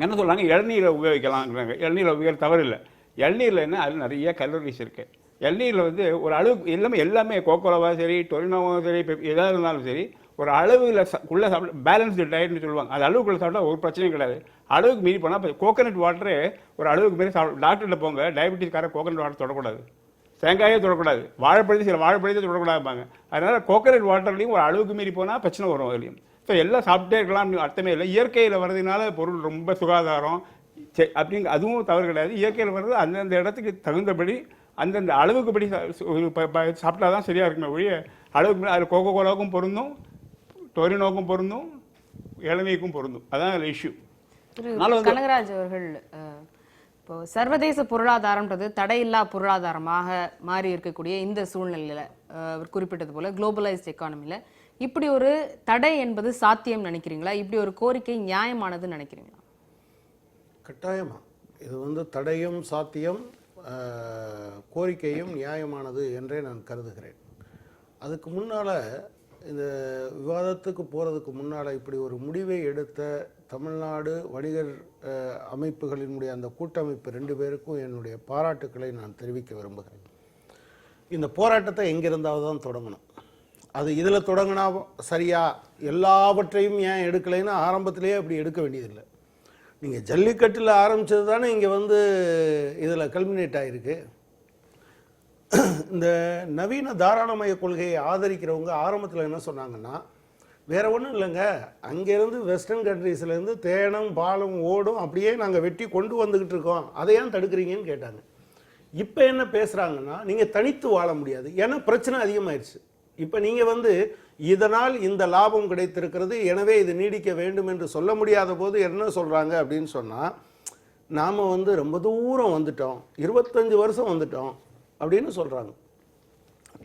என்ன சொல்கிறாங்க, இளநீரை உபயோகிக்கலாங்கிறாங்க. இளநீரை உபயோகிக்க தவறு இல்லை. இளநீரில் என்ன, அதில் நிறைய கலோரிஸ் இருக்குது. இளநீரில் வந்து ஒரு அளவு எல்லாமே கோகோலாவாக சரி, டொரினோவாக சரி, எதாக இருந்தாலும் சரி, ஒரு அளவில் உள்ள சாப்பிட பேலன்ஸ்டு டயட்னு சொல்லுவாங்க. அது அளவுக்குள்ளே சாப்பிட்டா ஒரு பிரச்சனையும் கிடையாது. அளவுக்கு மீறி போனால் இப்போ கோகோனட் வாட்டரே ஒரு அளவுக்கு மீறி டாக்டர்கிட்ட போங்க, டயபெட்டிஸ்கார கோகோனட் வாட்டர் தொடக்கூடாது, தேங்காயே தொடக்கூடாது, வாழைப்பழத்தை சில வாழைப்பழத்தை தொடக்கூடாதுப்பாங்க. அதனால் கோகோனட் வாட்டர்லேயும் ஒரு அளவுக்கு மீறி போனால் பிரச்சனை வரும் அதுலேயும். ஸோ எல்லாம் சாப்பிட்டே இருக்கலாம் அர்த்தமே இல்லை. இயற்கையில் வர்றதுனால பொருள் ரொம்ப சுகாதாரம் அதுவும் தவறு கிடையாது. இயற்கையில் வர்றது அந்தந்த இடத்துக்கு தகுந்தபடி அந்தந்த அளவுக்குப்படி சாப்பிட்டா தான் சரியாக இருக்குமே ஒழிய அளவுக்கு அதில் கோகோ கோலாவுக்கும் பொருந்தும், டொரினோவுக்கும் பொருந்தும், இளநீருக்கும் பொருந்தும். அதான் அதில் இஷ்யூ. கனகராஜ் அவர்கள், இப்போ சர்வதேச பொருளாதாரம்ன்றது தடையில்லா பொருளாதாரமாக மாறி இருக்கக்கூடிய இந்த சூழ்நிலையில் அவர் குறிப்பிட்டது போல குளோபலைஸ்ட் எக்கானமியில் இப்படி ஒரு தடை என்பது சாத்தியம் நினைக்கிறீங்களா? இப்படி ஒரு கோரிக்கை நியாயமானதுன்னு நினைக்கிறீங்களா? கட்டாயமா இது வந்து தடையும் சாத்தியம், கோரிக்கையும் நியாயமானது என்றே நான் கருதுகிறேன். அதுக்கு முன்னால், இந்த விவாதத்துக்கு போகிறதுக்கு முன்னால் இப்படி ஒரு முடிவை எடுத்த தமிழ்நாடு வணிகர் அமைப்புகளினுடைய அந்த கூட்டமைப்பு 2 பேருக்கும் என்னுடைய பாராட்டுக்களை நான் தெரிவிக்க விரும்புகிறேன். இந்த போராட்டத்தை எங்கிருந்தாவது தான் தொடங்கணும். அது இதில் தொடங்கினா சரியா, எல்லாவற்றையும் ஏன் எடுக்கலைன்னா ஆரம்பத்திலேயே அப்படி எடுக்க வேண்டியதில்லை. நீங்கள் ஜல்லிக்கட்டில் ஆரம்பித்தது தானே இங்கே வந்து இதில் கல்மினேட் ஆகிருக்கு. இந்த நவீன தாராளமய கொள்கையை ஆதரிக்கிறவங்க ஆரம்பத்தில் என்ன சொன்னாங்கன்னா, வேற ஒன்றும் இல்லைங்க, அங்கேருந்து வெஸ்டர்ன் கண்ட்ரீஸ்லேருந்து தேனம் பாலம் ஓடும் அப்படியே நாங்கள் வெட்டி கொண்டு வந்துக்கிட்டு இருக்கோம், அதை ஏன் தடுக்கிறீங்கன்னு கேட்டாங்க. இப்போ என்ன பேசுகிறாங்கன்னா, நீங்கள் தனித்து வாழ முடியாது, ஏன்னா பிரச்சனை அதிகமாகிடுச்சு. இப்போ நீங்கள் வந்து இதனால் இந்த லாபம் கிடைத்திருக்கிறது, எனவே இது நீடிக்க வேண்டும் என்று சொல்ல முடியாத போது என்ன சொல்கிறாங்க அப்படின்னு சொன்னால், நாம் வந்து ரொம்ப தூரம் வந்துட்டோம், 25 வருஷம் வந்துட்டோம் அப்படின்னு சொல்கிறாங்க.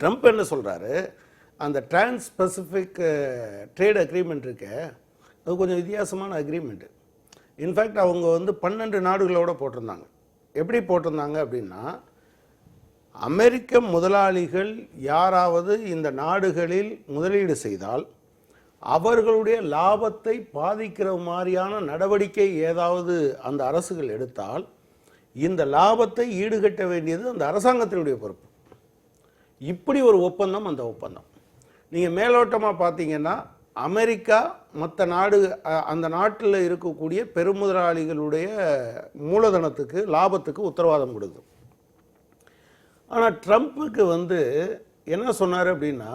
ட்ரம்ப் என்ன சொல்கிறாரு, அந்த டிரான்ஸ் பசிபிக் ட்ரேட் அக்ரிமெண்ட் இருக்கு, அது கொஞ்சம் வித்தியாசமான அக்ரிமெண்ட்டு. இன்ஃபேக்ட் அவங்க வந்து 12 நாடுகளோடு போட்டிருந்தாங்க. எப்படி போட்டிருந்தாங்க அப்படின்னா, அமெரிக்க முதலாளிகள் யாராவது இந்த நாடுகளில் முதலீடு செய்தால் அவர்களுடைய லாபத்தை பாதிக்கிற மாதிரியான நடவடிக்கை ஏதாவது அந்த அரசுகள் எடுத்தால் இந்த லாபத்தை ஈடுகட்ட வேண்டியது அந்த அரசாங்கத்தினுடைய பொறுப்பு. இப்படி ஒரு ஒப்பந்தம் அந்த ஒப்பந்தம். நீங்கள் மேலோட்டமாக பார்த்தீங்கன்னா, அமெரிக்கா மற்ற நாடு அந்த நாட்டில் இருக்கக்கூடிய பெருமுதலாளிகளுடைய மூலதனத்துக்கு லாபத்துக்கு உத்தரவாதம் கொடுக்குது. ஆனால் ட்ரம்ப்புக்கு வந்து என்ன சொன்னார் அப்படின்னா,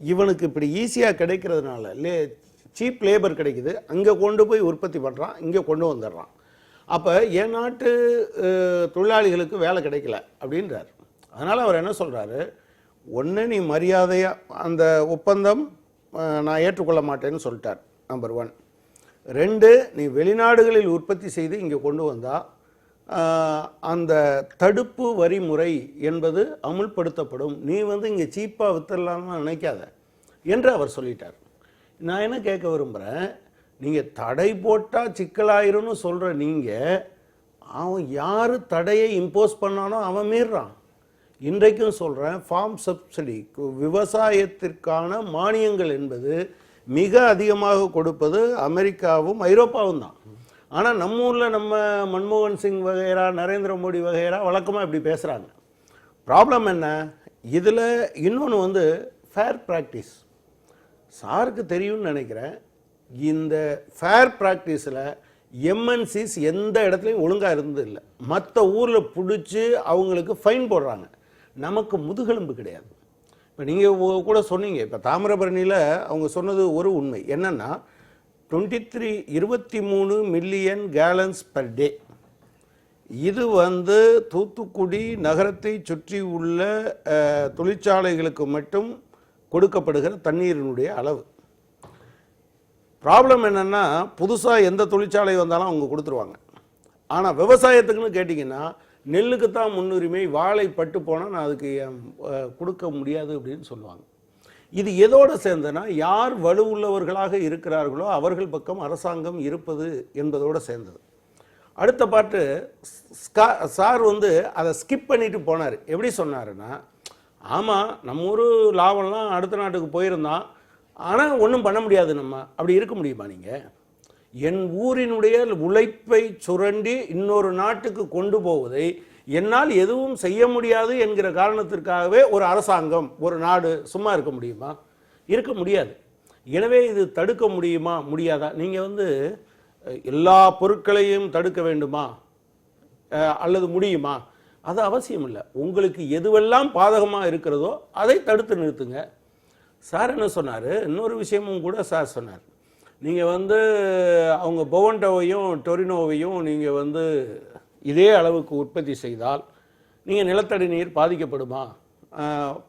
இவனுக்கு இப்படி ஈஸியாக கிடைக்கிறதுனால சீப் லேபர் கிடைக்குது, அங்கே கொண்டு போய் உற்பத்தி பண்ணுறான், இங்கே கொண்டு வந்துடுறான், அப்போ என் நாட்டு தொழிலாளிகளுக்கு வேலை கிடைக்கல அப்படின்றார். அதனால் அவர் என்ன சொல்கிறாரு, ஒன்று நீ மரியாதையாக அந்த ஒப்பந்தம் நான் ஏற்றுக்கொள்ள மாட்டேன்னு சொல்லிட்டார், நம்பர் 1. 2, நீ வெளிநாடுகளில் உற்பத்தி செய்து இங்கே கொண்டு வந்தால் அந்த தடுப்பு வரி முறை என்பது அமுல்படுத்தப்படும், நீ வந்து இங்கே சீப்பாக வித்துடலாம்னு நினைக்காத என்று அவர் சொல்லிட்டார். நான் என்ன கேட்க விரும்புகிறேன், நீங்கள் தடை போட்டால் சிக்கலாயிரும்னு சொல்கிற நீங்கள், அவன் யார் தடையை இம்போஸ் பண்ணானோ அவன் மீறான். இன்றைக்கும் சொல்கிறேன், ஃபார்ம் சப்சிடி, விவசாயத்திற்கான மானியங்கள் என்பது மிக அதிகமாக கொடுப்பது அமெரிக்காவும் ஐரோப்பாவும் தான். ஆனால் நம்ம ஊரில் நம்ம மன்மோகன் சிங் வகைரா, நரேந்திர மோடி வகைரா வழக்கமாக இப்படி பேசுகிறாங்க. ப்ராப்ளம் என்ன, இதில் இன்னொன்று வந்து ஃபேர் ப்ராக்டிஸ். சாருக்கு தெரியும்னு நினைக்கிறேன், இந்த ஃபேர் ப்ராக்டிஸில் எம்என்சிஸ் எந்த இடத்துலையும் ஒழுங்காக இருந்தது இல்லை. மற்ற ஊரில் பிடிச்சி அவங்களுக்கு ஃபைன் போடுறாங்க, நமக்கு முதுகெலும்பு கிடையாது. இப்போ நீங்கள் கூட சொன்னீங்க, இப்போ தாமிரபரணியில் அவங்க சொன்னது ஒரு உண்மை என்னென்னா, 23 மில்லியன் கேலன்ஸ் பர் டே, இது வந்து தூத்துக்குடி நகரத்தை சுற்றி உள்ள தொழிற்சாலைகளுக்கு மட்டும் கொடுக்கப்படுகிற தண்ணீரினுடைய அளவு. ப்ராப்ளம் என்னென்னா, புதுசாக எந்த தொழிற்சாலை வந்தாலும் அவங்க கொடுத்துருவாங்க. ஆனால் விவசாயத்துக்குன்னு கேட்டிங்கன்னா, நெல்லுக்கு தான் முன்னுரிமை, வாழை பட்டு போனால் நான் அதுக்கு கொடுக்க முடியாது அப்படின்னு சொல்லுவாங்க. இது எதோடு சேர்ந்தனா, யார் வலுவுள்ளவர்களாக இருக்கிறார்களோ அவர்கள் பக்கம் அரசாங்கம் இருப்பது என்பதோடு சேர்ந்தது. அடுத்த பாட்டு சார் வந்து அதை ஸ்கிப் பண்ணிட்டு போனார். எப்படி சொன்னாருன்னா, ஆமாம் நம்ம ஊர் லாபம்லாம் அடுத்த நாட்டுக்கு போயிருந்தான், ஆனால் ஒன்றும் பண்ண முடியாது, நம்ம அப்படி இருக்க முடியுமா? நீங்கள் என் ஊரினுடைய உழைப்பை சுரண்டி இன்னொரு நாட்டுக்கு கொண்டு போவதை என்னால் எதுவும் செய்ய முடியாது என்கிற காரணத்திற்காகவே ஒரு அரசாங்கம், ஒரு நாடு சும்மா இருக்க முடியுமா? இருக்க முடியாது. எனவே இது தடுக்க முடியுமா? முடியாதா? நீங்கள் வந்து எல்லா பொருட்களையும் தடுக்க வேண்டுமா அல்லது முடியுமா? அது அவசியம் இல்லை. உங்களுக்கு எதுவெல்லாம் பாதகமாக இருக்கிறதோ அதை தடுத்து நிறுத்துங்க. சார் என்ன சொன்னார், இன்னொரு விஷயமும் கூட சார் சொன்னார், நீங்கள் வந்து அவங்க பொவண்டோவையும் டொரினோவையும் நீங்கள் வந்து இதே அளவுக்கு உற்பத்தி செய்தால் நீங்கள் நிலத்தடி நீர் பாதிக்கப்படுமா?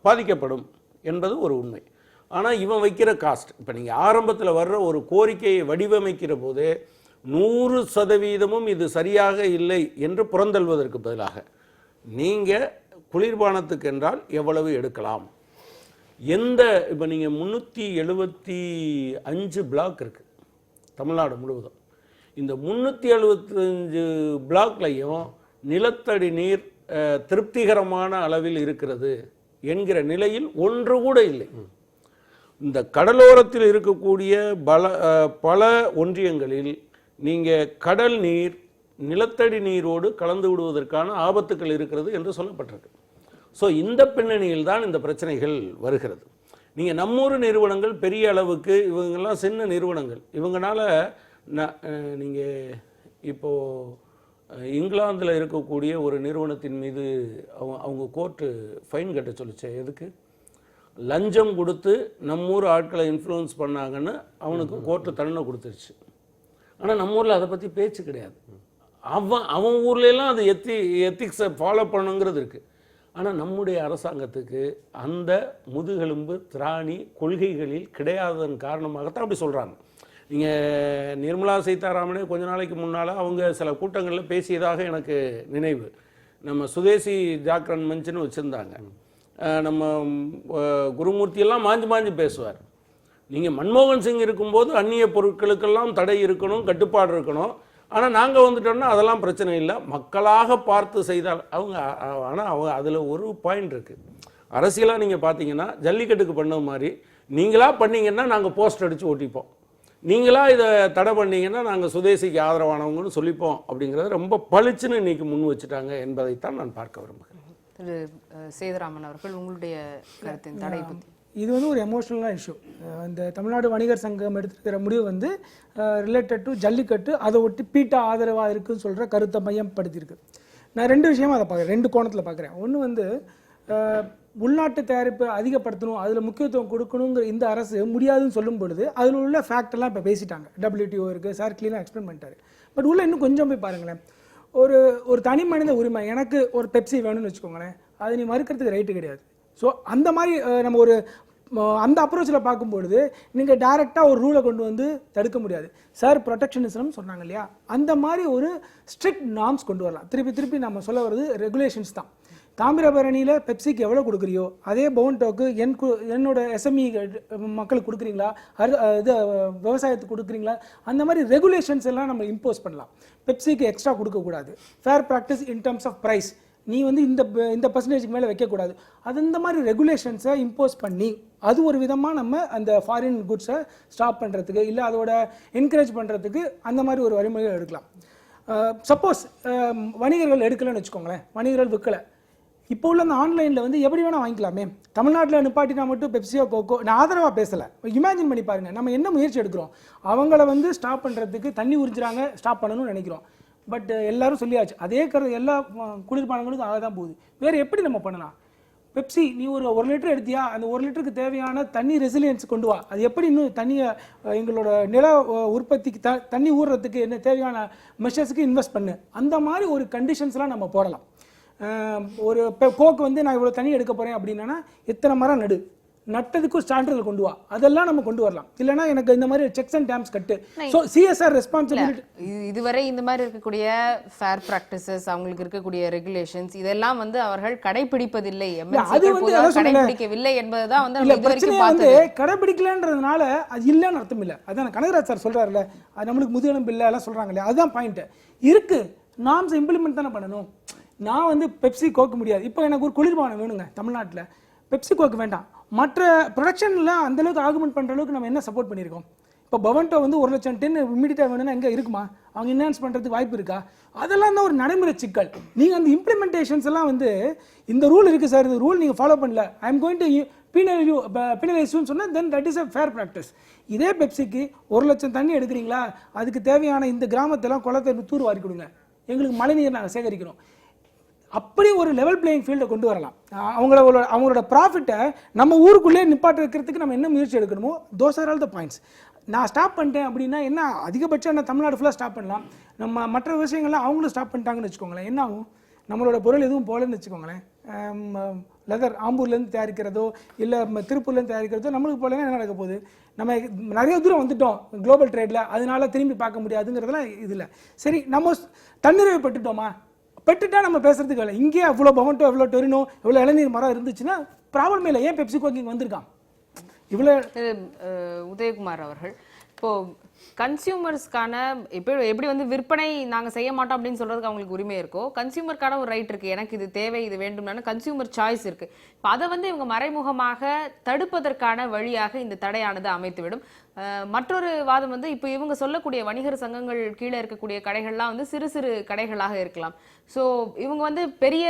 பாதிக்கப்படும் என்பது ஒரு உண்மை. ஆனால் இவன் வைக்கிற காஸ்ட், இப்போ நீங்கள் ஆரம்பத்தில் வர்ற ஒரு கோரிக்கையை வடிவமைக்கிற போதே 100% இது சரியாக இல்லை என்று புறந்தள்வதற்கு பதிலாக நீங்கள் குளிர்பானத்துக்கு என்றால் எவ்வளவு எடுக்கலாம், எந்த, இப்போ நீங்கள் 375 பிளாக் இருக்குது தமிழ்நாடு முழுவதும், இந்த 375 பிளாக்லையும் நிலத்தடி நீர் திருப்திகரமான அளவில் இருக்கிறது என்கிற நிலையில் ஒன்று கூட இல்லை. இந்த கடலோரத்தில் இருக்கக்கூடிய பல ஒன்றியங்களில் நீங்கள் கடல் நீர் நிலத்தடி நீரோடு கலந்து விடுவதற்கான ஆபத்துக்கள் இருக்கிறது என்று சொல்லப்பட்டிருக்கு. ஸோ இந்த பின்னணியில் தான் இந்த பிரச்சனைகள் வருகிறது. நீங்கள் நம்மூர் நிறுவனங்கள் பெரிய அளவுக்கு, இவங்கெல்லாம் சின்ன நிறுவனங்கள், இவங்களால நீங்கள் இப்போது இங்கிலாந்தில் இருக்கக்கூடிய ஒரு நிறுவனத்தின் மீது அவங்க கோர்ட்டு ஃபைன் கட்ட சொல்லிச்சு. எதுக்கு? லஞ்சம் கொடுத்து நம்மூர் ஆட்களை இன்ஃப்ளூயன்ஸ் பண்ணாங்கன்னு அவனுக்கு கோர்ட்டு தண்டனை கொடுத்துருச்சு. ஆனால் நம்ம ஊரில் அதை பற்றி பேச்சு கிடையாது. அவன் ஊர்லெலாம் அது எத்திக்ஸை ஃபாலோ பண்ணுங்கிறது இருக்குது. ஆனால் நம்முடைய அரசாங்கத்துக்கு அந்த முதுகெலும்பு திராணி கொள்கைகளில் கிடையாததன் காரணமாகத்தான் அப்படி சொல்கிறாங்க. நீங்கள் நிர்மலா சீதாராமனே கொஞ்ச நாளைக்கு முன்னால் அவங்க சில கூட்டங்களில் பேசியதாக எனக்கு நினைவு. நம்ம சுதேசி ஜாக்ரன் மஞ்சுன்னு வச்சுருந்தாங்க. நம்ம குருமூர்த்தியெல்லாம் மாஞ்சு பேசுவார். நீங்கள் மன்மோகன் சிங் இருக்கும்போது அந்நிய பொருட்களுக்கெல்லாம் தடை இருக்கணும், கட்டுப்பாடு இருக்கணும். ஆனால் நாங்கள் வந்துட்டோம்னா அதெல்லாம் பிரச்சனை இல்லை, மக்களாக பார்த்து செய்தால் அவங்க. ஆனால் அவங்க அதில் ஒரு பாயிண்ட் இருக்குது. அரசியலாக நீங்கள் பார்த்தீங்கன்னா ஜல்லிக்கட்டுக்கு பண்ண மாதிரி நீங்களாக பண்ணிங்கன்னா நாங்கள் போஸ்ட் அடித்து ஓட்டிப்போம், நீங்களாக இதை தடை பண்ணிங்கன்னா நாங்கள் சுதேசிக்கு ஆதரவானவங்கன்னு சொல்லிப்போம் அப்படிங்கிறத ரொம்ப பளிச்சுன்னு இன்றைக்கி முன் வச்சுட்டாங்க என்பதைத்தான் நான் பார்க்க விரும்புகிறேன். திரு சேதுராமன் அவர்கள், உங்களுடைய கருத்தின் தடை பற்றி. இது வந்து ஒரு எமோஷ்னலான இஷ்யூ. இந்த தமிழ்நாடு வணிகர் சங்கம் எடுத்துக்கிற முடிவு வந்து ரிலேட்டட் டு ஜல்லிக்கட்டு, அதை ஒட்டி பீட்டா ஆதரவாக இருக்குன்னு சொல்கிற கருத்தை மையப்படுத்தியிருக்கு. நான் 2 விஷயமா அதை பார்க்குறேன், 2 கோணத்தில் பார்க்குறேன். ஒன்று வந்து உள்நாட்டு தயாரிப்பை அதிகப்படுத்தணும், அதில் முக்கியத்துவம் கொடுக்கணுங்கிற இந்த அரசு முடியாதுன்னு சொல்லும் பொழுது அதில் உள்ள ஃபேக்டெல்லாம் இப்போ பேசிட்டாங்க. WTO இருக்குது, சார் கிளீனாக எக்ஸ்பிளைன் பண்ணிட்டாரு. பட் உள்ள இன்னும் கொஞ்சம் போய் பாருங்களேன். ஒரு தனி மனித உரிமை, எனக்கு ஒரு பெப்சி வேணும்னு வச்சுக்கோங்களேன், அது நீ மறுக்கிறதுக்கு ரைட்டு கிடையாது. ஸோ அந்த மாதிரி நம்ம ஒரு அந்த அப்ரோச்சில் பார்க்கும்பொழுது நீங்கள் டைரெக்டாக ஒரு ரூலை கொண்டு வந்து தடுக்க முடியாது. சார் ப்ரொடெக்ஷனிசம் சொன்னாங்க இல்லையா, அந்த மாதிரி ஒரு ஸ்ட்ரிக்ட் நார்ம்ஸ் கொண்டு வரலாம். திருப்பி நம்ம சொல்ல வர்றது ரெகுலேஷன்ஸ் தான். தாமிரபரணியில் பெப்சிக்கு எவ்வளோ கொடுக்குறியோ அதே பவுன்டோக்கு என்னோட எஸ்எம்இ மக்களுக்கு கொடுக்குறீங்களா, இது விவசாயத்துக்கு கொடுக்குறீங்களா, அந்த மாதிரி ரெகுலேஷன்ஸ் எல்லாம் நம்ம இம்போஸ் பண்ணலாம். பெப்சிக்கு எக்ஸ்ட்ரா கொடுக்கக்கூடாது. Fair practice in terms of price, நீ வந்து இந்த பர்சன்டேஜுக்கு மேலே வைக்கக்கூடாது. அது இந்த மாதிரி ரெகுலேஷன்ஸை இம்போஸ் பண்ணி அது ஒரு விதமாக நம்ம அந்த ஃபாரின் குட்ஸை ஸ்டாப் பண்ணுறதுக்கு இல்லை அதோட என்கரேஜ் பண்ணுறதுக்கு அந்த மாதிரி ஒரு வழிமுறைகள் எடுக்கலாம். சப்போஸ் வணிகர்கள் எடுக்கலன்னு வச்சுக்கோங்களேன், வணிகர்கள் விற்கலை, இப்போ உள்ள அந்த ஆன்லைனில் வந்து எப்படி வேணால் வாங்கிக்கலாமே. தமிழ்நாட்டில் நிப்பாட்டினா மட்டும் பெப்சியோ கோகோ, நான் ஆதரவாக பேசலை, இமேஜின் பண்ணி பாருங்கள் நம்ம என்ன முயற்சி எடுக்கிறோம். அவங்கள வந்து ஸ்டாப் பண்ணுறதுக்கு தண்ணி உறிஞ்சுறாங்க, ஸ்டாப் பண்ணணும்னு நினைக்கிறோம். பட் எல்லாரும் சொல்லியாச்சு, அதே எல்லா குளிர்பானங்களுக்கும் ஆக தான் போகுது. வேறு எப்படி நம்ம பண்ணலாம்? பெப்சி நீ ஒரு லிட்டர் எடுத்தியா, அந்த 1 லிட்டருக்கு தேவையான தண்ணி ரெசிலியன்ஸ் கொண்டு வா. அது எப்படி இன்னும் தண்ணியை எங்களோட நில உற்பத்திக்கு தண்ணி ஊறுறதுக்கு என்ன தேவையான மெஷர்ஸுக்கு இன்வெஸ்ட் பண்ணு. அந்த மாதிரி ஒரு கண்டிஷன்ஸ்லாம் நம்ம போடலாம். ஒரு கோக்கு வந்து நான் இவ்வளோ தண்ணி எடுக்க போகிறேன் அப்படின்னா எத்தனை மரம் நட்டதுக்கும் சான்றிதழ் கொண்டு வா, அதெல்லாம் நம்ம கொண்டு வரலாம். இல்லைனா எனக்கு இந்த மாதிரி செக்ஸ் அண்ட் டேம்ஸ் கட்டு. So CSR responsibility. இதுவரை இந்த மாதிரி இருக்கக்கூடிய ஃபேர் ப்ராக்டிசஸ், அவங்களுக்கு இருக்கக்கூடிய ரெகுலேஷன்ஸ் இதெல்லாம் வந்து அவர்கள் கடைபிடிப்பதில்லை, கடைபிடிக்கவில்லை என்பதுதான் வந்து கடைபிடிக்கலன்றதுனால அது இல்லைன்னு அர்த்தம் இல்லை. அதான் கனகராஜ் சார் சொல்றாருல்ல, அது நம்மளுக்கு முதுகெலும்பு இல்லை எல்லாம் சொல்றாங்க இல்லையா, அதுதான் பாயிண்ட் இருக்கு. நாம்ஸ் இம்ப்ளிமெண்ட் தானே பண்ணணும். நான் வந்து பெப்சி கோக்க முடியாது, இப்போ எனக்கு ஒரு குளிர்பானம் வேணுங்க தமிழ்நாட்டில், பெப்சி கோக்கு வேண்டாம். மற்ற ப்ரொடக்ஷனில் அந்தளவுக்கு ஆர்குமெண்ட் பண்ணுற அளவுக்கு நம்ம என்ன சப்போர்ட் பண்ணியிருக்கோம்? இப்போ பவன்டோ வந்து 1 லட்சம் டென் இமீடியட்டாக வேணும்னா எங்கே இருக்குமா? அவங்க என்ஹான்ஸ் பண்ணுறதுக்கு வாய்ப்பு இருக்கா? அதெல்லாம் தான் ஒரு நடைமுறை சிக்கல். நீங்கள் அந்த இம்ப்ளிமெண்டேஷன்ஸ் எல்லாம் வந்து இந்த ரூல் இருக்குது சார், இந்த ரூல் நீங்கள் ஃபாலோ பண்ணல, ஐ எம் கோயிங் டு பீனலைஸ்னு சொன்னால் then that is a fair practice. இதே பெப்சிக்கு 1 லட்சம் தண்ணி எடுக்கிறீங்களா, அதுக்கு தேவையான இந்த கிராமத்தெல்லாம் குளத்தை தூர் வாரி கொடுங்க, எங்களுக்கு மழைநீர் நாங்கள் சேகரிக்கணும். அப்படி ஒரு லெவல் பிளேயிங் ஃபீல்டை கொண்டு வரலாம். அவங்களோட ப்ராஃபிட்டை நம்ம ஊருக்குள்ளே நிப்பாட்ட வைக்கிறதுக்கு நம்ம என்ன முயற்சி எடுக்கணுமோ, those are all the points. நான் ஸ்டாப் பண்ணிட்டேன் அப்படின்னா என்ன, அதிகபட்சம் என்ன தமிழ்நாடு ஃபுல்லாக ஸ்டாப் பண்ணலாம். நம்ம மற்ற விஷயங்கள்லாம் அவங்களும் ஸ்டாப் பண்ணிட்டாங்கன்னு வச்சுக்கோங்களேன், என்ன ஆகும்? நம்மளோட பொருள் எதுவும் போகலன்னு வச்சுக்கோங்களேன், லெதர் ஆம்பூர்லேருந்து தயாரிக்கிறதோ இல்லை திருப்பூர்லேருந்து தயாரிக்கிறதோ நம்மளுக்கு போகலன்னா என்ன நடக்க போகுது? நம்ம நிறைய தூரம் வந்துட்டோம் குளோபல் ட்ரேடில், அதனால திரும்பி பார்க்க முடியாதுங்கிறதுலாம் இதில். சரி, நம்ம தன்னிறைவு பெற்றுட்டோமா? பெட்டுட்டா நம்ம பேசுறதுக்கு இல்லை. இங்கே அவ்வளோ பவன்டோ, எவ்வளோ டொரினோ, எவ்வளோ இளநீர் மரம் இருந்துச்சுன்னா ப்ராப்ளம் இல்லை. ஏன் பெப்சி கோக்கிங் வந்திருக்கான் இவ்வளோ? உதயகுமார் அவர்கள், இப்போ கன்சியூமர்ஸ்க்கான எப்படி வந்து விற்பனை நாங்கள் செய்ய மாட்டோம் அப்படின்னு சொல்றதுக்கு அவங்களுக்கு உரிமை இருக்கோ, கன்சியூமருக்கான ஒரு ரைட் இருக்கு, எனக்கு இது தேவை, இது வேண்டும்னு கன்சியூமர் சாய்ஸ் இருக்கு. இப்போ அதை வந்து இவங்க மறைமுகமாக தடுப்பதற்கான வழியாக இந்த தடையானது அமைத்துவிடும். மற்றொரு வாதம் வந்து இப்போ இவங்க சொல்லக்கூடிய வணிகர் சங்கங்கள் கீழே இருக்கக்கூடிய கடைகள்லாம் வந்து சிறு சிறு கடைகளாக இருக்கலாம். ஸோ இவங்க வந்து பெரிய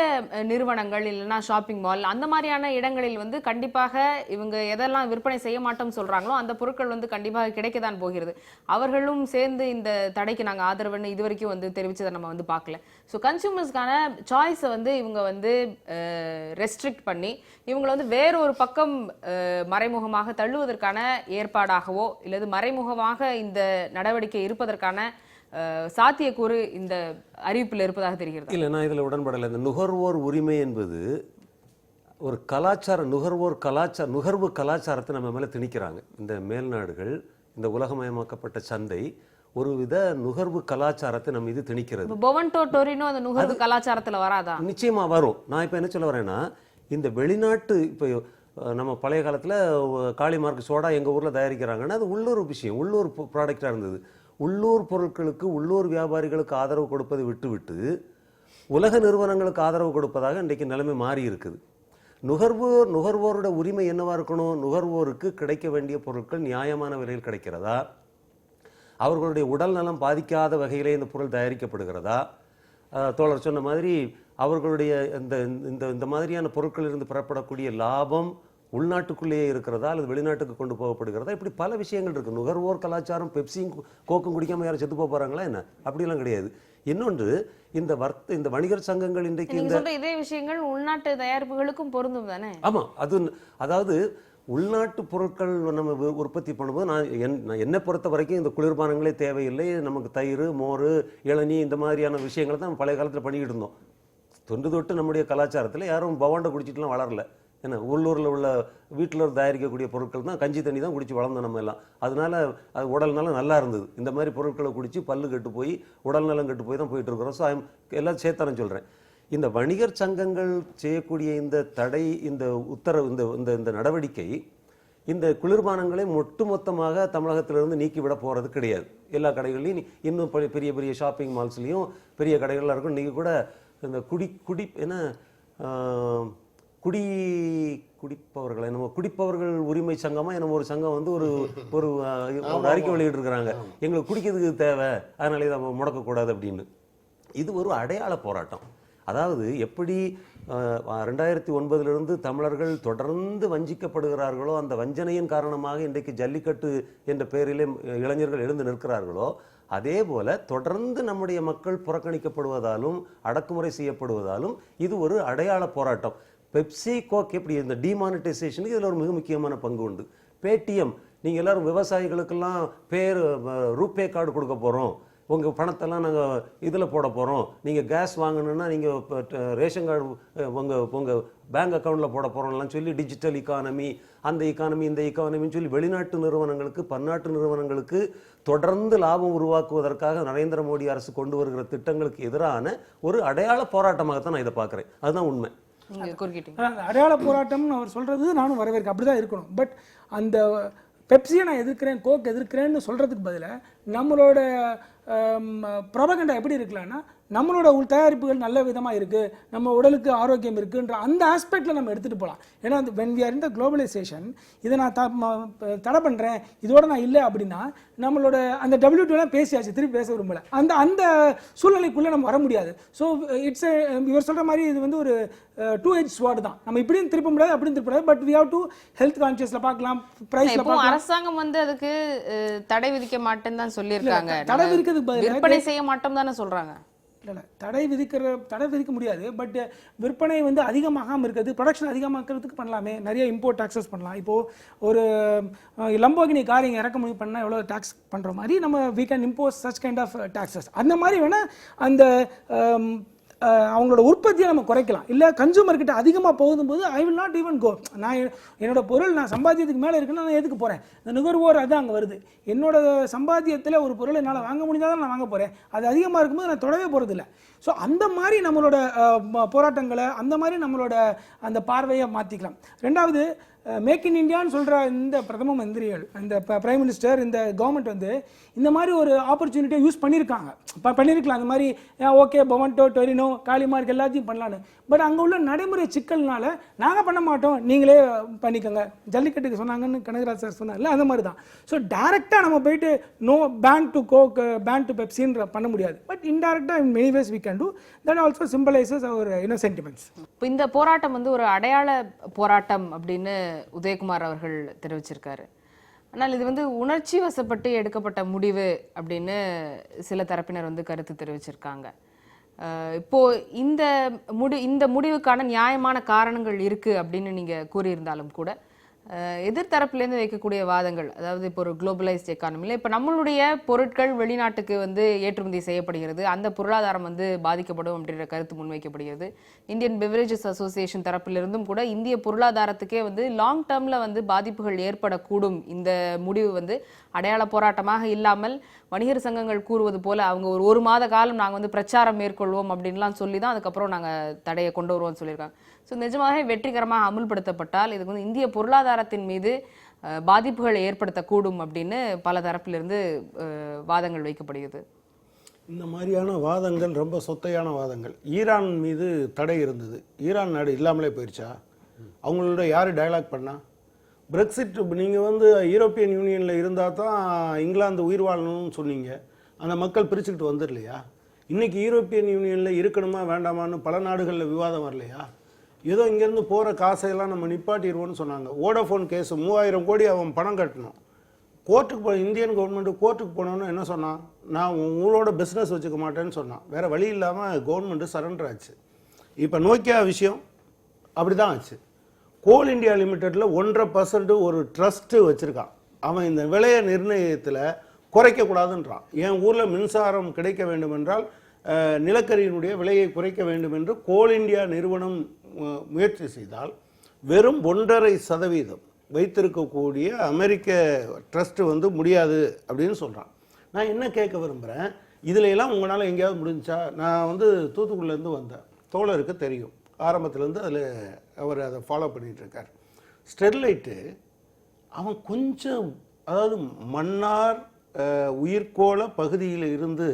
நிறுவனங்கள் இல்லைன்னா ஷாப்பிங் மால் அந்த மாதிரியான இடங்களில் வந்து கண்டிப்பாக இவங்க எதெல்லாம் விற்பனை செய்ய மாட்டோம் சொல்றாங்களோ அந்த பொருட்கள் வந்து கண்டிப்பாக கிடைக்கத்தான் போகிறது. அவர்களும் சேர்ந்து இந்த தடைக்கு நாங்கள் ஆதரவுன்னு இது வரைக்கும் வந்து தெரிவிச்சதை நம்ம வந்து பார்க்கல. ஸோ கன்சூமர்ஸ்க்கான சாய்ஸை வந்து இவங்க வந்து ரெஸ்ட்ரிக்ட் பண்ணி இவங்களை வந்து வேறொரு பக்கம் மறைமுகமாக தள்ளுவதற்கான ஏற்பாடாகவோ இல்லது மறைமுகமாக இந்த நடவடிக்கை இருப்பதற்கான சாத்தியக்கூறு இந்த அறிவிப்பில் இருப்பதாக தெரிகிறது. இல்லை, நான் இதில் உடன்படலை. இந்த நுகர்வோர் உரிமை என்பது ஒரு நுகர்வு கலாச்சாரத்தை நம்ம மேலே திணிக்கிறாங்க. இந்த மேல்நாடுகள், இந்த உலகமயமாக்கப்பட்ட சந்தை ஒருவித நுகர்வு கலாச்சாரத்தை நம்ம இது திணிக்கிறது. பொவன்டோ டோரினோ அந்த நுகர்வு கலாச்சாரத்தில் வராதா? நிச்சயமா வரும். நான் இப்போ என்ன சொல்ல வரேன்னா, இந்த வெளிநாட்டு இப்போ நம்ம பழைய காலத்தில் காளிமார்க் சோடா எங்கள் ஊரில் தயாரிக்கிறாங்கன்னா அது உள்ளூர் விஷயம், உள்ளூர் ப்ராடக்டாக இருந்தது. உள்ளூர் பொருட்களுக்கு உள்ளூர் வியாபாரிகளுக்கு ஆதரவு கொடுப்பதை விட்டுவிட்டு உலக நிறுவனங்களுக்கு ஆதரவு கொடுப்பதாக இன்றைக்கு நிலைமை மாறி இருக்குது. நுகர்வோரோட உரிமை என்னவா இருக்கணும்? நுகர்வோருக்கு கிடைக்க வேண்டிய பொருட்கள் நியாயமான விலையில் கிடைக்கிறதா, அவர்களுடைய உடல் நலம் பாதிக்காத வகையிலே இந்த பொருள் தயாரிக்கப்படுகிறதா, தோழர் சொன்ன மாதிரி அவர்களுடைய இந்த மாதிரியான பொருட்கள் இருந்து பெறப்படக்கூடிய லாபம் உள்நாட்டுக்குள்ளேயே இருக்கிறதா அல்லது வெளிநாட்டுக்கு கொண்டு போகப்படுகிறதா, இப்படி பல விஷயங்கள் இருக்குது. நுகர்வோர் கலாச்சாரம் பெப்சியும் கோக்கும் குடிக்காமல் யாரும் செத்து போகிறாங்களா என்ன? அப்படிலாம் கிடையாது. இன்னொன்று, இந்த வணிகர் சங்கங்கள் இன்றைக்கு இதே விஷயங்கள் உள்நாட்டு தயாரிப்புகளுக்கும் பொருந்தும் தானே? ஆமாம், அதாவது உள்நாட்டு பொருட்கள் நம்ம உற்பத்தி பண்ணும்போது நான் என்னை பொறுத்த வரைக்கும் இந்த குளிர்பானங்களே தேவையில்லை. நமக்கு தயிர், மோர், இளநீ இந்த மாதிரியான விஷயங்களை தான் பழைய காலத்தில் பண்ணிக்கிட்டு இருந்தோம். தொன்று நம்முடைய கலாச்சாரத்தில் யாரும் பவாண்டை குடிச்சிட்டுலாம் வளரல. ஏன்னா உள்ளூரில் உள்ள வீட்டில் தயாரிக்கக்கூடிய பொருட்கள் தான், கஞ்சி தண்ணி தான் குடிச்சு வளர்ந்தோம் நம்ம எல்லாம். அதனால அது உடல் நலம் நல்லா இருந்தது. இந்த மாதிரி பொருட்களை குடித்து பல்லு கெட்டு போய் உடல் நலம் கெட்டு போய் தான் போயிட்டு இருக்கிறோம். ஸோ எல்லாம் சேர்த்தானு சொல்கிறேன். இந்த வணிகர் சங்கங்கள் செய்யக்கூடிய இந்த தடை, இந்த உத்தரவு, இந்த நடவடிக்கை இந்த குளிர்பானங்களை ஒட்டுமொத்தமாக தமிழகத்திலிருந்து நீக்கிவிட போகிறது கிடையாது. எல்லா கடைகள்லையும் இன்னும் பெரிய பெரிய ஷாப்பிங் மால்ஸ்லேயும் பெரிய கடைகள்லாம் இருக்கும். இன்றைக்கி கூட இந்த குடிப்பவர்கள் என்னமோ குடிப்பவர்கள் உரிமை சங்கமாக என்னமோ ஒரு சங்கம் வந்து ஒரு அறிக்கை வெளியிட்டிருக்கிறாங்க. எங்களுக்கு குடிக்கிறதுக்கு தேவை, அதனால இதை முடக்கக்கூடாது அப்படின்னு. இது ஒரு அடையாள போராட்டம். அதாவது எப்படி 2009 தமிழர்கள் தொடர்ந்து வஞ்சிக்கப்படுகிறார்களோ, அந்த வஞ்சனையின் காரணமாக இன்றைக்கு ஜல்லிக்கட்டு என்ற பெயரிலே இளைஞர்கள் எழுந்து நிற்கிறார்களோ, அதே போல தொடர்ந்து நம்முடைய மக்கள் புறக்கணிக்கப்படுவதாலும் அடக்குமுறை செய்யப்படுவதாலும் இது ஒரு அடையாள போராட்டம். பெப்சி, கோக் எப்படி இந்த டிமானிட்டைசேஷனுக்கு இதில் ஒரு மிக முக்கியமான பங்கு உண்டு. பேடிஎம், நீங்கள் எல்லாரும் விவசாயிகளுக்கெல்லாம் ரூபே கார்டு கொடுக்க போகிறோம், உங்கள் பணத்தெல்லாம் நாங்கள் இதில் போட போகிறோம், நீங்கள் கேஸ் வாங்கணுன்னா நீங்கள் ரேஷன் கார்டு உங்கள் பேங்க் அக்கௌண்ட்டில் போட போகிறோம்லாம் சொல்லி டிஜிட்டல் இக்கானமி, அந்த இக்கானமி, இந்த இக்கானமின்னு சொல்லி வெளிநாட்டு நிறுவனங்களுக்கு, பன்னாட்டு நிறுவனங்களுக்கு தொடர்ந்து லாபம் உருவாக்குவதற்காக நரேந்திர மோடி அரசு கொண்டு வருகிற திட்டங்களுக்கு எதிரான ஒரு அடையாள போராட்டமாகத்தான் நான் இதை பார்க்குறேன். அதுதான் உண்மை. அடையாள போராட்டம்னு அவர் சொல்றது நானும் வரவேற்க, அப்படிதான் இருக்கணும். பட் அந்த பெப்சியை நான் எதிர்க்கிறேன், கோக் எதிர்க்கிறேன்னு சொல்றதுக்கு பதிலாக நம்மளோட ப்ரொபகண்டா எப்படி இருக்கலாம்னா, நம்மளோட தயாரிப்புகள் நல்ல விதமாக இருக்குது, நம்ம உடலுக்கு ஆரோக்கியம் இருக்குன்ற அந்த ஆஸ்பெக்டில் நம்ம எடுத்துகிட்டு போகலாம். ஏன்னா அந்த when we are in the globalisation, இதை நான் தடை பண்ணுறேன், இதோட நான் இல்லை அப்படின்னா நம்மளோட அந்த WTOலாம் பேசியாச்சு, திருப்பி பேச விரும்பலை. அந்த சூழ்நிலைக்குள்ளே நம்ம வர முடியாது. ஸோ இட்ஸ் இவர் சொல்கிற மாதிரி இது வந்து ஒரு 2-edged sword தான். நம்ம இப்படியும் திருப்ப முடியாது, அப்படியும் திருப்ப முடியாது. But we have to health கான்ஷியஸில் பார்க்கலாம், ப்ரைஸில் பார்க்கலாம். அரசாங்கம் வந்து அதுக்கு தடை விதிக்க மாட்டேன்னு தான் சொல்லியிருக்காங்க. தடை விதிக்கிறதுக்கு பதிலாக விற்பனை செய்ய மாட்டோம் தானே சொல்கிறாங்க. இல்லை, தடை விதிக்க முடியாது. பட் விற்பனை வந்து அதிகமாகாமல் இருக்கிறது, ப்ரொடக்ஷன் அதிகமாக்கிறதுக்கு பண்ணலாமே. நிறைய இம்போர்ட் டாக்ஸஸ் பண்ணலாம். இப்போது ஒரு லம்போகினி கார் இங்கே இறக்குமதி பண்ணால் எவ்வளோ டாக்ஸ் பண்ணுற மாதிரி நம்ம we can impose such kind of taxes. அந்த மாதிரி வேணால் அந்த அவங்களோட உற்பத்தியை நம்ம குறைக்கலாம். இல்லை கன்சூமர்கிட்ட அதிகமாக போகும்போது I will not even go. நான் என்னோட பொருள் நான் சம்பாத்தியத்துக்கு மேலே இருக்குன்னா நான் எதுக்கு போகிறேன்? இந்த நுகர்வோர் அதுதான் அங்கே வருது. என்னோட சம்பாத்தியத்தில் ஒரு பொருளை என்னால் வாங்க முடிஞ்சாதான் நான் வாங்க போகிறேன். அது அதிகமாக இருக்கும்போது நான் தொடவே போகிறதில்ல. ஸோ அந்த மாதிரி நம்மளோட போராட்டங்களை, அந்த மாதிரி நம்மளோட அந்த பார்வையை மாற்றிக்கலாம். ரெண்டாவது, மேக் இன் இண்டியான்னு சொல்கிற இந்த பிரதம மந்திரிகள், இந்த பிரைம் மினிஸ்டர், இந்த கவர்மெண்ட் வந்து இந்த மாதிரி ஒரு ஆப்பர்ச்சுனிட்டியை யூஸ் பண்ணியிருக்கலாம். அந்த மாதிரி ஓகே பொவன்டோ, டொரினோ, காளிமார்க் எல்லாத்தையும் பண்ணலான்னு. பட் அங்கே உள்ள நடைமுறை சிக்கல்னால நாங்கள் பண்ண மாட்டோம், நீங்களே பண்ணிக்கோங்க, ஜல்லிக்கட்டுக்கு சொன்னாங்கன்னு கனகராஜ் சார் சொன்னார்ல, அந்த மாதிரி தான். ஸோ டைரெக்டாக நம்ம போயிட்டு no ban to Coke, ban to பெப்சின்னு பண்ண முடியாது. பட் இன்டைரக்டாக in many ways we can do that. Also symbolises our sentiments. இப்போ இந்த போராட்டம் வந்து ஒரு அடையாள போராட்டம் அப்படின்னு உதயகுமார் அவர்கள் தெரிவிச்சிருக்காரு. ஆனால் இது வந்து உணர்ச்சி வசப்பட்டு எடுக்கப்பட்ட முடிவு அப்படின்னு சில தரப்பினர் வந்து கருத்து தெரிவிச்சிருக்காங்க. இப்போ இந்த முடிவுக்கான நியாயமான காரணங்கள் இருக்கு அப்படின்னு நீங்க கூறியிருந்தாலும் கூட எதிர்த்தரப்புலேருந்து வைக்கக்கூடிய வாதங்கள், அதாவது இப்போ ஒரு குளோபலைஸ்ட் எக்கானமியில் இப்போ நம்மளுடைய பொருட்கள் வெளிநாட்டுக்கு வந்து ஏற்றுமதி செய்யப்படுகிறது, அந்த பொருளாதாரம் வந்து பாதிக்கப்படும் அப்படின்ற கருத்து முன்வைக்கப்படுகிறது. இந்தியன் பெவரேஜஸ் அசோசியேஷன் தரப்பிலிருந்தும் கூட இந்திய பொருளாதாரத்துக்கே வந்து லாங் டேர்மில் வந்து பாதிப்புகள் ஏற்படக்கூடும், இந்த முடிவு வந்து அடையாள போராட்டமாக இல்லாமல் வணிகர் சங்கங்கள் கூறுவது போல அவங்க ஒரு மாத காலம் நாங்கள் வந்து பிரச்சாரம் மேற்கொள்வோம் அப்படின்லாம் சொல்லி தான் அதுக்கப்புறம் நாங்கள் தடையை கொண்டு வருவோம்னு சொல்லியிருக்காங்க. ஸோ நிஜமாக வெற்றிகரமாக அமுல்படுத்தப்பட்டால் இதுக்கு வந்து இந்திய பொருளாதாரத்தின் மீது பாதிப்புகளை ஏற்படுத்தக்கூடும் அப்படின்னு பல தரப்பிலிருந்து வாதங்கள் வைக்கப்படுகிறது. இந்த மாதிரியான வாதங்கள் ரொம்ப சொத்தையான வாதங்கள். ஈரான் மீது தடை இருந்தது, ஈரான் நாடு இல்லாமலே போயிடுச்சா? அவங்களோட யார் டயலாக் பண்ணா? பிரெக்சிட், நீங்கள் வந்து யூரோப்பியன் யூனியனில் இருந்தால் தான் இங்கிலாந்து உயிர் வாழணும்னு சொன்னீங்க, அந்த மக்கள் பிரிச்சுக்கிட்டு வந்துடலையா? இன்றைக்கி யூரோப்பியன் யூனியனில் இருக்கணுமா வேண்டாமான்னு பல நாடுகளில் விவாதம் வரலையா? ஏதோ இங்கேருந்து போகிற காசையெல்லாம் நம்ம நிப்பாட்டிடுவோன்னு சொன்னாங்க. வோடாஃபோன் கேஸு 3000 கோடி அவன் பணம் கட்டணும். கோர்ட்டுக்கு இந்தியன் கவர்மெண்ட்டு கோர்ட்டுக்கு போனோன்னு என்ன சொன்னான்? நான் உங்களோட பிஸ்னஸ் வச்சுக்க மாட்டேன்னு சொன்னான். வேறு வழி இல்லாமல் கவர்மெண்ட்டு சரண்டர் ஆச்சு. இப்போ நோக்கியா விஷயம் அப்படி தான் ஆச்சு. கோல் இந்தியா லிமிட்டெடில் 1.5% ஒரு ட்ரஸ்ட்டு வச்சுருக்கான். அவன் இந்த விலையை நிர்ணயத்தில் குறைக்கக்கூடாதுன்றான். என் ஊரில் மின்சாரம் கிடைக்க வேண்டுமென்றால் நிலக்கரியினுடைய விலையை குறைக்க வேண்டும் என்று கோல் இந்தியா நிறுவனம் முயற்சி செய்தால் வெறும் 1.5% வைத்திருக்கக்கூடிய அமெரிக்க ட்ரஸ்ட்டு வந்து முடியாது அப்படின்னு சொல்கிறான். நான் என்ன கேட்க விரும்புகிறேன், இதில் எல்லாம் உங்களால் எங்கேயாவது முடிஞ்சா? நான் வந்து தூத்துக்குடியிலேருந்து வந்தேன், தோழருக்கு தெரியும், ஆரம்பத்துலேருந்து அதில் அவர் அதை ஃபாலோ பண்ணிகிட்ருக்கார். ஸ்டெர்லைட்டு அவன் கொஞ்சம், அதாவது மன்னார் உயிர்கோள பகுதியில் இருந்து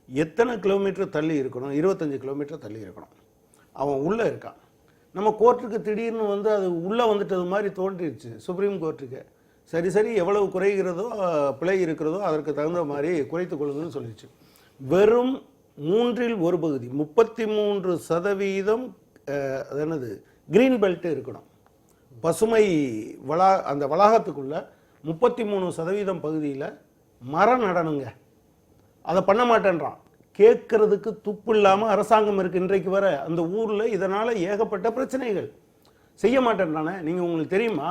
எத்தனை கிலோமீட்டர் தள்ளி இருக்கணும்? 25 கிலோமீட்டர் தள்ளி இருக்கணும். அவன் உள்ளே இருக்கான். நம்ம கோர்ட்டுக்கு திடீர்னு வந்து அது உள்ளே வந்துட்டது மாதிரி தோன்றிடுச்சு சுப்ரீம் கோர்ட்டுக்கு. சரி எவ்வளவு குறைகிறதோ பிழை இருக்கிறதோ அதற்கு தகுந்த மாதிரி குறைத்து கொள்ளுங்கன்னு சொல்லிடுச்சு. வெறும் 1/3 பகுதி 33% அது என்னது கிரீன் பெல்ட் இருக்கணும், பசுமை அந்த வளாகத்துக்குள்ள 33% பகுதியில் மரம் நடணுங்க. அதை பண்ண மாட்டேன்றான். கேட்கறதுக்கு துப்பு இல்லாமல் அரசாங்கம் இருக்குது இன்றைக்கு வர அந்த ஊரில். இதனால் ஏகப்பட்ட பிரச்சனைகள். செய்ய மாட்டேன்றானே. நீங்கள் உங்களுக்கு தெரியுமா,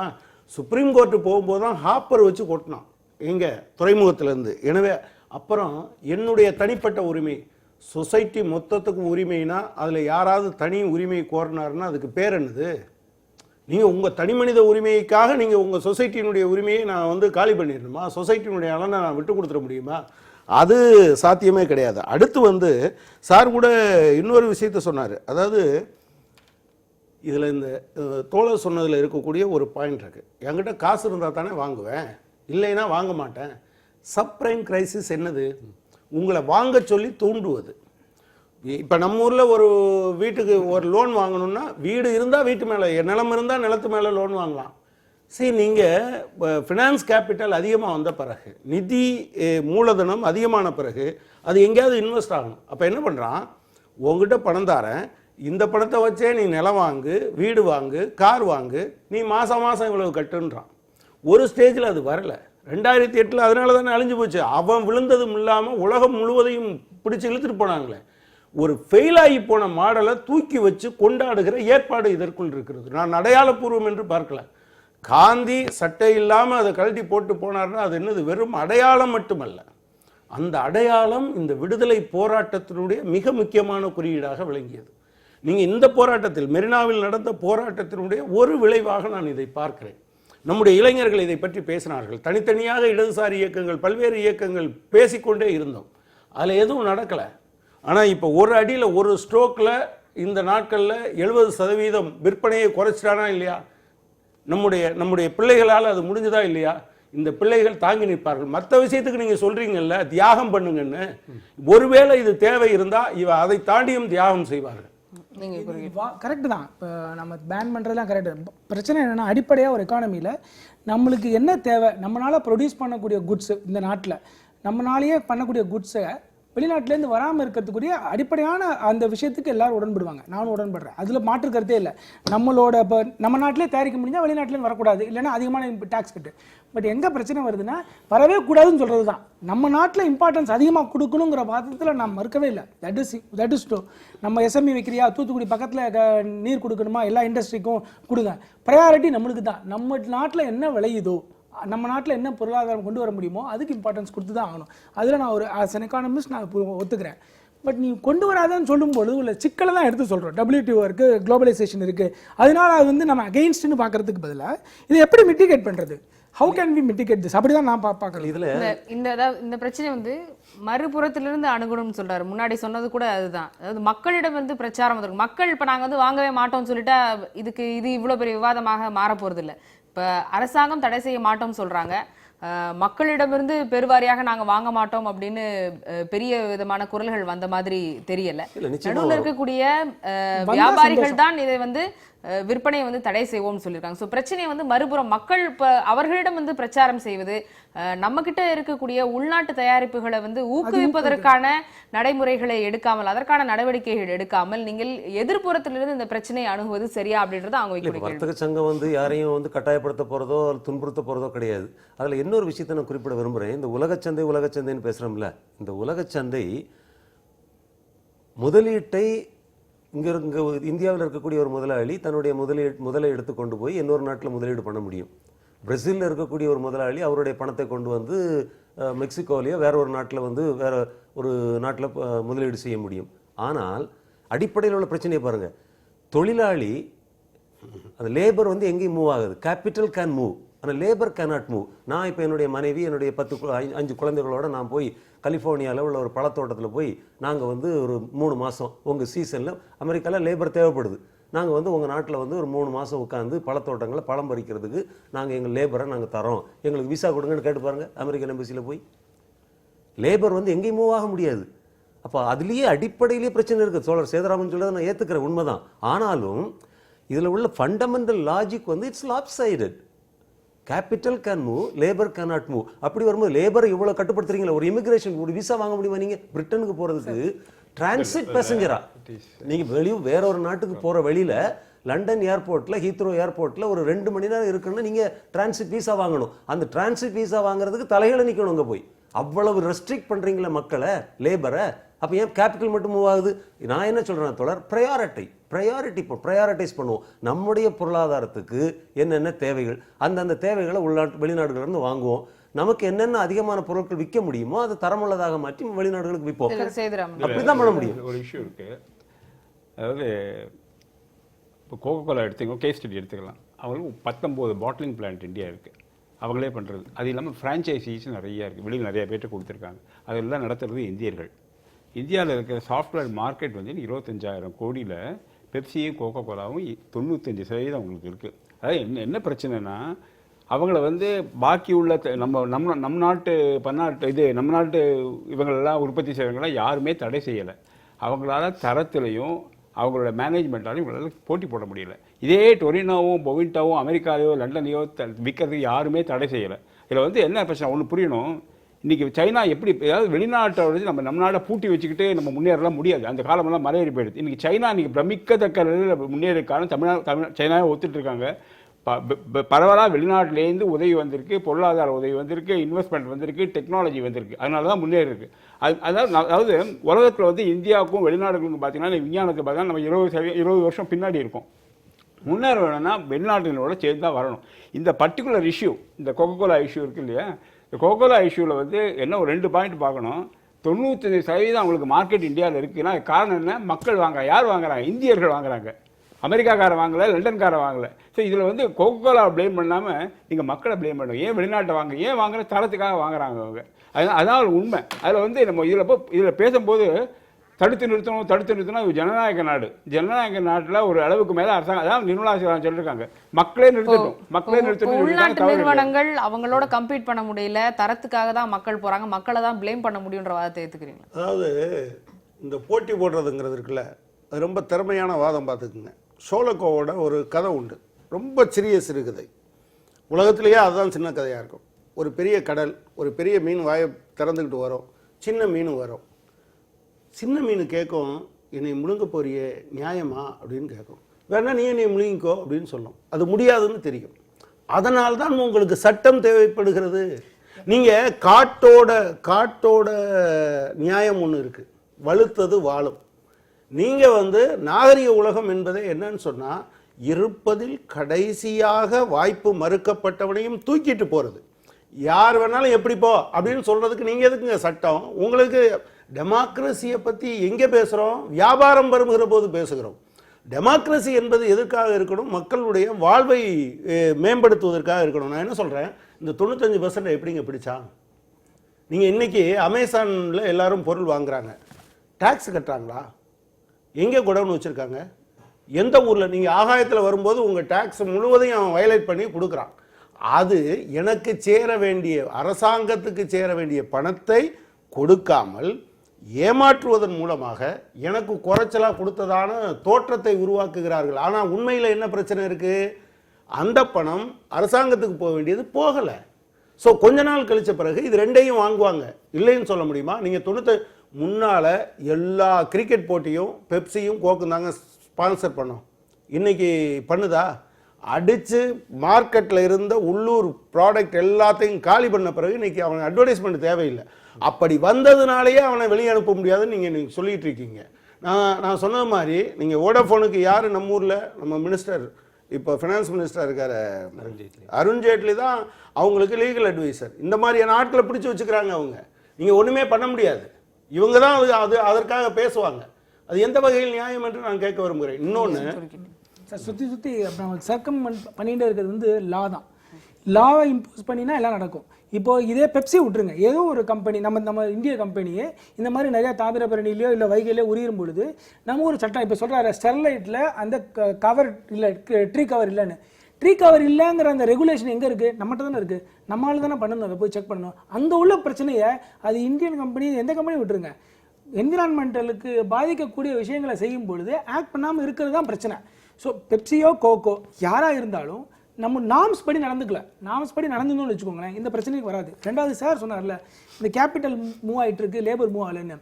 சுப்ரீம் கோர்ட்டு போகும்போது தான் ஹாப்பர் வச்சு கொட்டினான் எங்கே துறைமுகத்திலேருந்து. எனவே அப்புறம் என்னுடைய தனிப்பட்ட உரிமை, சொசைட்டி மொத்தத்துக்கும் உரிமைனா அதில் யாராவது தனி உரிமை கோரினாருன்னா அதுக்கு பேர் என்னது? நீங்கள் உங்கள் தனி மனித உரிமைக்காக நீங்கள் உங்கள் சொசைட்டியினுடைய உரிமையை நான் வந்து காலி பண்ணிடணுமா? சொசைட்டியினுடைய அளனை நான் விட்டு கொடுத்துட முடியுமா? அது சாத்தியமே கிடையாது. அடுத்து வந்து சார் கூட இன்னொரு விஷயத்த சொன்னார். அதாவது இதில் இந்த தோழர் சொன்னதில் இருக்கக்கூடிய ஒரு பாயிண்ட் இருக்குது. என்கிட்ட காசு இருந்தால் தானே வாங்குவேன், இல்லைன்னா வாங்க மாட்டேன். சப்ரைம் கிரைசிஸ் என்னது? உங்களை வாங்க சொல்லி தூண்டுவது. இப்போ நம்ம ஊரில் ஒரு வீட்டுக்கு ஒரு லோன் வாங்கணும்னா வீடு இருந்தால் வீட்டு மேலே, நிலம் இருந்தால் நிலத்து மேலே லோன் வாங்கலாம். சரி, நீங்கள் ஃபினான்ஸ் கேபிட்டல் அதிகமாக வந்த பிறகு, நிதி மூலதனம் அதிகமான பிறகு அது எங்கேயாவது இன்வெஸ்ட் ஆகணும். அப்போ என்ன பண்ணுறான், உங்ககிட்ட பணம் தரேன், இந்த பணத்தை வச்சே நீ நிலம் வாங்கு, வீடு வாங்கு, கார் வாங்கு, நீ மாதம் இவ்வளவு கட்டுன்றான். ஒரு ஸ்டேஜில் அது வரலை. 2008 அதனால தானே அழிஞ்சு போச்சு. அவன் விழுந்ததும் இல்லாமல் உலகம் முழுவதையும் பிடிச்சி இழுத்துட்டு போனாங்களே. ஒரு ஃபெயிலாகி போன மாடலை தூக்கி வச்சு கொண்டாடுகிற ஏற்பாடு இதற்குள் இருக்கிறது. நான் அடையாளப்பூர்வம் என்று பார்க்கல. காந்தி சட்டை இல்லாமல் அதை கழட்டி போட்டு போனார்னா அது என்னது? வெறும் அடையாளம் மட்டுமல்ல, அந்த அடையாளம் இந்த விடுதலை போராட்டத்தினுடைய மிக முக்கியமான குறியீடாக விளங்கியது. நீங்கள் இந்த போராட்டத்தில், மெரினாவில் நடந்த போராட்டத்தினுடைய ஒரு விளைவாக நான் இதை பார்க்கிறேன். நம்முடைய இளைஞர்கள் இதை பற்றி பேசினார்கள். தனித்தனியாக இடதுசாரி இயக்கங்கள், பல்வேறு இயக்கங்கள் பேசிக்கொண்டே இருந்தோம். அதில் எதுவும் நடக்கலை. ஆனால் இப்போ ஒரு அடியில், ஒரு ஸ்ட்ரோக்கில் இந்த நாட்களில் 70% விற்பனையை குறைச்சிட்டானா இல்லையா? நம்முடைய பிள்ளைகளால் அது முடிஞ்சதா இல்லையா? இந்த பிள்ளைகள் தாங்கி நிற்பார்கள். மற்ற விஷயத்துக்கு நீங்கள் சொல்கிறீங்கல்ல தியாகம் பண்ணுங்கன்னு, ஒருவேளை இது தேவை இருந்தால் அதை தாண்டியும் தியாகம் செய்வார்கள். கரெக்டு தான். இப்போ நம்ம பேன் பண்ணுறதுலாம் கரெக்டு. பிரச்சனை என்னென்னா, அடிப்படையாக ஒரு எக்கானமியில் நம்மளுக்கு என்ன தேவை, நம்மளால் ப்ரொடியூஸ் பண்ணக்கூடிய குட்ஸு, இந்த நாட்டில் நம்மளாலேயே பண்ணக்கூடிய குட்ஸை வெளிநாட்டிலேருந்து வராமல் இருக்கிறதுக்குரிய அடிப்படையான அந்த விஷயத்துக்கு எல்லாரும் உடன்படுவாங்க. நானும் உடன்படுறேன், அதில் மாற்று கருத்தே இல்லை. நம்மளோட இப்போ நம்ம நாட்டிலே தயாரிக்க முடிஞ்சால் வெளிநாட்டிலேருந்து வரக்கூடாது, இல்லைன்னா அதிகமான டேக்ஸ் கட்டு. பட் எங்கே பிரச்சனை வருதுன்னா வரவே கூடாதுன்னு சொல்கிறது தான். நம்ம நாட்டில் இம்பார்ட்டன்ஸ் அதிகமாக கொடுக்கணுங்கிற வாதத்தில் நான் மறுக்கவே இல்லை. That is too. நம்ம எஸ்எம்இ வைக்கிறியா, தூத்துக்குடி பக்கத்தில் நீர் கொடுக்கணுமா, எல்லா இண்டஸ்ட்ரிக்கும் கொடுங்க. ப்ரையாரிட்டி நம்மளுக்கு தான். நம்ம நாட்டில் என்ன விளையுதோ, நம்ம நாட்டில் என்ன பொருளாதாரம் கொண்டு வர முடியுமோ அதுக்கு இம்பார்ட்டன்ஸ் கொடுத்து தான் ஆகணும். அதில் நான் ஒரு ஆஸ் அன் எக்கானமிஸ்ட் நான் ஒத்துக்கிறேன். பட் நீ கொண்டு வராதான்னு சொல்லும்போது உள்ள சிக்கலை தான் எடுத்து சொல்கிறோம். WTO இருக்குது, குளோபலைசேஷன் இருக்குது. அதனால அது வந்து நம்ம அகெயின்ஸ்ட்னு பார்க்கறதுக்கு பதிலாக இதை எப்படி மிட்டிகேட் பண்ணுறது, how can we mitigate this, அப்படி தான் நான் பார்க்குறேன். இதில் இந்த பிரச்சனை வந்து மறுபுறத்திலிருந்து அணுகணும்னு சொல்றாரு. முன்னாடி சொன்னது கூட அதுதான். அதாவது மக்களிடம் வந்து பிரச்சாரம் வந்திருக்கு. மக்கள் இப்போ நாங்கள் வந்து வாங்கவே மாட்டோம்னு சொல்லிட்டா இது இவ்வளோ பெரிய விவாதமாக மாற போகிறது இல்லை. இப்போ அரசாங்கம் தடை செய்ய மாட்டோம்னு சொல்றாங்க, மக்களிடமிருந்து பெருவாரியாக நாங்க வாங்க மாட்டோம் அப்படின்னு பெரிய விதமான குரல்கள் வந்த மாதிரி தெரியல. நடுவில் இருக்கக்கூடிய வியாபாரிகள் தான் இதை வந்து விற்பனையை வந்து தடை செய்வோம்னு சொல்லியிருக்காங்க. ஸோ பிரச்சனையை வந்து மறுபுறம் மக்கள் அவர்களிடம் வந்து பிரச்சாரம் செய்வது, நம்ம கிட்ட இருக்கக்கூடிய உள்நாட்டு தயாரிப்புகளை வந்து ஊக்குவிப்பதற்கான நடைமுறைகளை எடுக்காமல், அதற்கான நடவடிக்கைகள் எடுக்காமல் நீங்கள் எதிர்ப்புறத்திலிருந்து இந்த பிரச்சனையை அணுகுவது சரியா அப்படின்றது அவங்க வைக்கக்கூடிய கேள்வி. வர்த்தக சங்கம் வந்து யாரையும் வந்து கட்டாயப்படுத்த போறதோ துன்புறுத்த போறதோ கிடையாது. அதுல இன்னொரு விஷயத்தை நான் குறிப்பிட விரும்புறேன். இந்த உலகச்சந்தைன்னு பேசுறோம்ல, இந்த உலகச்சந்தை முதலீட்டை இங்க இந்தியாவில் இருக்கக்கூடிய ஒரு முதலாளி தன்னுடைய முதலை எடுத்து கொண்டு போய் இன்னொரு நாட்டில் முதலீடு பண்ண முடியும். பிரேசிலில் இருக்கக்கூடிய ஒரு முதலாளி அவருடைய பணத்தை கொண்டு வந்து மெக்சிகோலையோ வேற ஒரு நாட்டில் வந்து வேற ஒரு நாட்டில் முதலீடு செய்ய முடியும். ஆனால் அடிப்படையில் உள்ள பிரச்சனையை பாருங்க, தொழிலாளி அந்த லேபர் வந்து எங்கேயும் மூவ் ஆகுது. கேபிட்டல் கேன் மூவ், ஆனால் லேபர் கேனாட் மூவ். நான் இப்போ என்னுடைய மனைவி, என்னுடைய 5 குழந்தைகளோட நான் போய் கலிஃபோர்னியாவில் உள்ள ஒரு பழத்தோட்டத்தில் போய் நாங்கள் வந்து ஒரு 3 மாதம் உங்கள் சீசனில் அமெரிக்காவில் லேபர் தேவைப்படுது, நாங்கள் வந்து உங்கள் நாட்டில் வந்து ஒரு 3 மாதம் உட்காந்து பழத்தோட்டங்களை பழம் பறிக்கிறதுக்கு நாங்கள் எங்கள் லேபரை நாங்கள் தரோம், எங்களுக்கு விசா கொடுங்கன்னு கேட்டு பாருங்கள் அமெரிக்கன் எம்பசியில் போய். லேபர் வந்து எங்கேயும் மூவ் ஆக முடியாது. அப்போ அதுலேயே அடிப்படையிலேயே பிரச்சனை இருக்குது. சோழர் சேதுராமன் சொல்றதை நான் ஏற்றுக்கிறேன், உண்மைதான். ஆனாலும் இதில் உள்ள ஃபண்டமெண்டல் லாஜிக் வந்து it's lopsided. Capital can move, labour cannot move. அப்படி வரும்போது லேபர் இவ்வளோ கட்டுப்படுத்துறீங்களா? ஒரு இமிகிரேஷன் ஒரு விசா வாங்க முடியுமா? நீங்கள் பிரிட்டனுக்கு போகிறதுக்கு டிரான்சிட் பேசஞ்சரா நீங்கள் வெளியே வேற ஒரு நாட்டுக்கு போகிற வழியில் லண்டன் ஏர்போர்ட்டில், ஹீத்ரோ ஏர்போர்ட்டில் ஒரு 2 மணி நேரம் இருக்குன்னு நீங்கள் டிரான்சிட் விசா வாங்கணும். அந்த டிரான்சிட் விசா வாங்குறதுக்கு தலைகளை நிற்கணும் அங்கே போய். அவ்வளவு ரெஸ்ட்ரிக்ட் பண்ணுறீங்களா மக்களை, லேபரை? அப்போ ஏன் கேபிட்டல் மட்டும் மூவ் ஆகுது? நான் என்ன சொல்கிறேன் தொடர், ப்ரையாரிட்டைஸ் பண்ணுவோம். நம்முடைய பொருளாதாரத்துக்கு என்னென்ன தேவைகள், அந்தந்த தேவைகளை வெளிநாடுகளிலிருந்து வாங்குவோம். நமக்கு என்னென்ன அதிகமான பொருட்கள் விற்க முடியுமோ அதை தரமுள்ளதாக மாற்றி வெளிநாடுகளுக்கு விற்போம். அப்படிதான் பண்ண முடியும். ஒரு இஷ்யூ இருக்கு. அதாவது இப்போ கோகோகோலா எடுத்துக்கோ, கேஸ் ஸ்டடி எடுத்துக்கலாம். அவங்களுக்கு 19 பாட்டிலிங் பிளான்ட் இந்தியா இருக்குது, அவங்களே பண்ணுறது. அது இல்லாமல் ஃப்ரான்ச்சைசிஸ் நிறையா இருக்குது, வெளியில் நிறைய பேர்ட்ட கொடுத்துருக்காங்க. அதெல்லாம் நடத்துறது இந்தியர்கள். இந்தியாவில் இருக்கிற சாஃப்ட்வேர் மார்க்கெட் வந்து 25,000 கோடியில் பெப்சியும் கோகோகோலாவும் 95% அவங்களுக்கு இருக்குது. அதாவது என்ன பிரச்சனைனா, அவங்கள வந்து பாக்கி உள்ள நம்ம நாட்டு நம்ம நாட்டு இவங்களெல்லாம் உற்பத்தி செய்கிறவங்களாம் யாருமே தடை செய்யலை. அவங்களால தரத்துலையும் அவங்களோட மேனேஜ்மெண்ட்டாலையும் இவங்களால போட்டி போட முடியல. இதே டொரினோவும் பொவிண்டாவும் அமெரிக்காலையோ லண்டன்லையோ விற்கிறதுக்கு யாருமே தடை செய்யலை. இதில் வந்து என்ன பிரச்சனை ஒன்று புரியணும். இன்றைக்கி சைனா எப்படி, ஏதாவது வெளிநாட்டை வந்து நம்ம நாட்டை பூட்டி வச்சுக்கிட்டு நம்ம முன்னேறலாம் முடியாது. அந்த காலமெல்லாம் மலையேறி போயிடுது. இன்றைக்கி சைனா இன்றைக்கி பிரமிக்கத்தக்க முன்னேறிக்கான சைனாவை ஒத்துட்டு இருக்காங்க. பரவலாக வெளிநாட்டிலேருந்து உதவி வந்திருக்கு, பொருளாதார உதவி வந்திருக்கு, இன்வெஸ்ட்மெண்ட் வந்திருக்கு, டெக்னாலஜி வந்திருக்கு. அதனால தான் முன்னேறி இருக்கு. அதாவது உலகத்தில் வந்து இந்தியாவுக்கும் வெளிநாடுகளுக்கும் பார்த்தீங்கன்னா விஞ்ஞானத்தை பார்த்தா நம்ம 20 வருஷம் பின்னாடி இருக்கும். முன்னேற வேணும்னா வெளிநாடுகளோட சேர்ந்து தான் வரணும். இந்த பர்டிகுலர் இஷ்யூ, இந்த கோகோகோலா இஷ்யூ இருக்கு இல்லையா, இந்த கோகோகோலா இஷ்யூவில் வந்து என்ன ஒரு 2 பாயிண்ட் பார்க்கணும். 95% அவங்களுக்கு மார்க்கெட் இந்தியாவில் இருக்குன்னா காரணம் என்ன? மக்கள் யார் வாங்குறாங்க? இந்தியர்கள் வாங்குறாங்க. அமெரிக்காக்காரன் வாங்கலை, லண்டன்காரன் வாங்கலை. ஸோ இதில் வந்து கோகோகோலா ப்ளேம் பண்ணாமல் நீங்கள் மக்களை ப்ளேம் பண்ணுங்க. ஏன் வெளிநாட்டை ஏன் வாங்குற? தரத்துக்காக வாங்குறாங்க அவங்க. அதான் ஒரு உண்மை. அதில் வந்து நம்ம இதில் பேசும்போது தடுத்து நிறுத்தணும். ஜனநாயக நாடு, ஜனநாயக நாட்டில் ஒரு அளவுக்கு மேலே அரசாங்கம், அதான் நிர்மலா சீதாராமன் சொல்லியிருக்காங்க, மக்களே நிறுத்தணும். உள்நாட்டு நிறுவனங்கள் அவங்களோட கம்பீட் பண்ண முடியல, தரத்துக்காக தான் மக்கள் போகிறாங்க, மக்களை தான் ப்ளேம் பண்ண முடியுன்ற வாதத்தை ஏற்றுக்கிறீங்க? அதாவது இந்த போட்டி போடுறதுங்கிறது இருக்குல்ல, அது ரொம்ப திறமையான வாதம். பார்த்துக்குங்க, சோலக்கோவோட ஒரு கதை உண்டு, ரொம்ப சிறுகதை. உலகத்திலேயே அதுதான் சின்ன கதையாக இருக்கும். ஒரு பெரிய கடல், ஒரு பெரிய மீன் வாயை திறந்துக்கிட்டு வரும், சின்ன மீன் வரும். சின்ன மீன் கேட்கும், என்னை முழுங்க போறியே நியாயமா அப்படின்னு கேட்கும். வேணா நீ என்னை முழுங்கிக்கோ அப்படின்னு சொல்லும். அது முடியாதுன்னு தெரியும். அதனால்தான் உங்களுக்கு சட்டம் தேவைப்படுகிறது. நீங்கள் காட்டோட நியாயம் ஒன்று இருக்குது, வலுத்தது வாழும். நீங்கள் நாகரிக உலகம் என்பதை என்னன்னு சொன்னால், இருப்பதில் கடைசியாக வாய்ப்பு மறுக்கப்பட்டவனையும் தூக்கிட்டு போகிறது. யார் வேணாலும் எப்படி போ அப்படின்னு சொல்கிறதுக்கு நீங்கள் எதுக்குங்க சட்டம்? உங்களுக்கு டெமோக்ரஸியை பற்றி எங்கே பேசுகிறோம்? வியாபாரம் வருகிற போது பேசுகிறோம். டெமோக்ரஸி என்பது எதற்காக இருக்கணும்? மக்களுடைய வாழ்வை மேம்படுத்துவதற்காக இருக்கணும். நான் என்ன சொல்கிறேன், இந்த 95% எப்படிங்க பிடிச்சா? நீங்கள் இன்றைக்கி அமேசானில் எல்லாரும் பொருள் வாங்குறாங்க, டேக்ஸ் கட்டுறாங்களா? எங்கே குடவுன் வச்சுருக்காங்க? எந்த ஊரில்? நீங்கள் ஆகாயத்தில் வரும்போது உங்கள் டேக்ஸ் முழுவதையும் அவன் வயலேட் பண்ணி கொடுக்குறான். அது எனக்கு சேர வேண்டிய, அரசாங்கத்துக்கு சேர வேண்டிய பணத்தை கொடுக்காமல் ஏமாற்றுவதன் மூலமாக எனக்கு குறைச்சலாக கொடுத்ததான தோற்றத்தை உருவாக்குகிறார்கள். ஆனால் உண்மையில் என்ன பிரச்சனை இருக்குது? அந்த பணம் அரசாங்கத்துக்கு போக வேண்டியது போகலை. ஸோ கொஞ்ச நாள் கழித்த பிறகு இது ரெண்டையும் வாங்குவாங்க, இல்லைன்னு சொல்ல முடியுமா? நீங்கள் முன்னால் எல்லா கிரிக்கெட் போட்டியும் பெப்சியும் கோக்கும் தாங்க ஸ்பான்சர் பண்ணோம். இன்றைக்கி பண்ணுதா? அடித்து மார்க்கெட்டில் இருந்த உள்ளூர் ப்ராடக்ட் எல்லாத்தையும் காலி பண்ண பிறகு இன்றைக்கி அவனுக்கு அட்வர்டைஸ்மெண்ட் தேவையில்லை. அப்படி வந்ததுனாலேயே அவனை வெளியே அனுப்ப முடியாதுன்னு நீங்கள் சொல்லிகிட்டு இருக்கீங்க. நான் சொன்னது மாதிரி நீங்கள் வோடாஃபோனுக்கு யார் நம்ம ஊரில் நம்ம மினிஸ்டர், இப்போ ஃபினான்ஸ் மினிஸ்டர் இருக்கார் அருண்ஜேட்லி தான் அவங்களுக்கு லீகல் அட்வைசர். இந்த மாதிரியான ஆட்களை பிடிச்சி வச்சுக்கிறாங்க அவங்க. நீங்கள் ஒன்றுமே பண்ண முடியாது. இவங்க தான் அதற்காக பேசுவாங்க. அது எந்த வகையில் நியாயம் என்று நான் கேட்க விரும்புகிறேன். இன்னொன்று சார், சுற்றி அப்புறம் சர்க்கம் பண்ணிகிட்டே இருக்கிறது லா தான். லாவை இம்போஸ் பண்ணினா எல்லாம் நடக்கும். இப்போது இதே பெப்சி விட்டுருங்க, ஏதோ ஒரு கம்பெனி, நம்ம இந்திய கம்பெனியே இந்த மாதிரி நிறையா தாமிரபரணிலையோ இல்லை வைகையிலையோ உரியும் பொழுது நம்ம ஒரு சட்டம் இப்போ சொல்கிறாரு, ஸ்டெர்லைட்டில் அந்த கவர் இல்லை, ட்ரீ கவர் இல்லைன்னு. ட்ரீ கவர் இல்லைங்கிற அந்த ரெகுலேஷன் எங்கே இருக்குது? நம்மகிட்ட தானே இருக்குது. நம்மளால தானே பண்ணணும், அதை போய் செக் பண்ணணும். அங்கே உள்ள பிரச்சனையை அது இந்தியன் கம்பெனி, எந்த கம்பெனியும் விட்டுருங்க, என்விரான்மெண்டலுக்கு பாதிக்கக்கூடிய விஷயங்களை செய்யும் பொழுது ஆக்ட் பண்ணாமல் இருக்கிறது தான் பிரச்சனை. ஸோ பெப்சியோ கோகோ யாராக இருந்தாலும் நம்ம நார்ம்ஸ் படி நடந்துக்கல, நார்ம்ஸ் படி நடந்துன்னு வச்சுக்கோங்களேன், இந்த பிரச்சனைக்கு வராது. ரெண்டாவது சார் சொன்னார்ல, இந்த கேபிட்டல் மூவ் ஆகிட்டு இருக்கு, லேபர் மூவ் ஆகலைன்னு.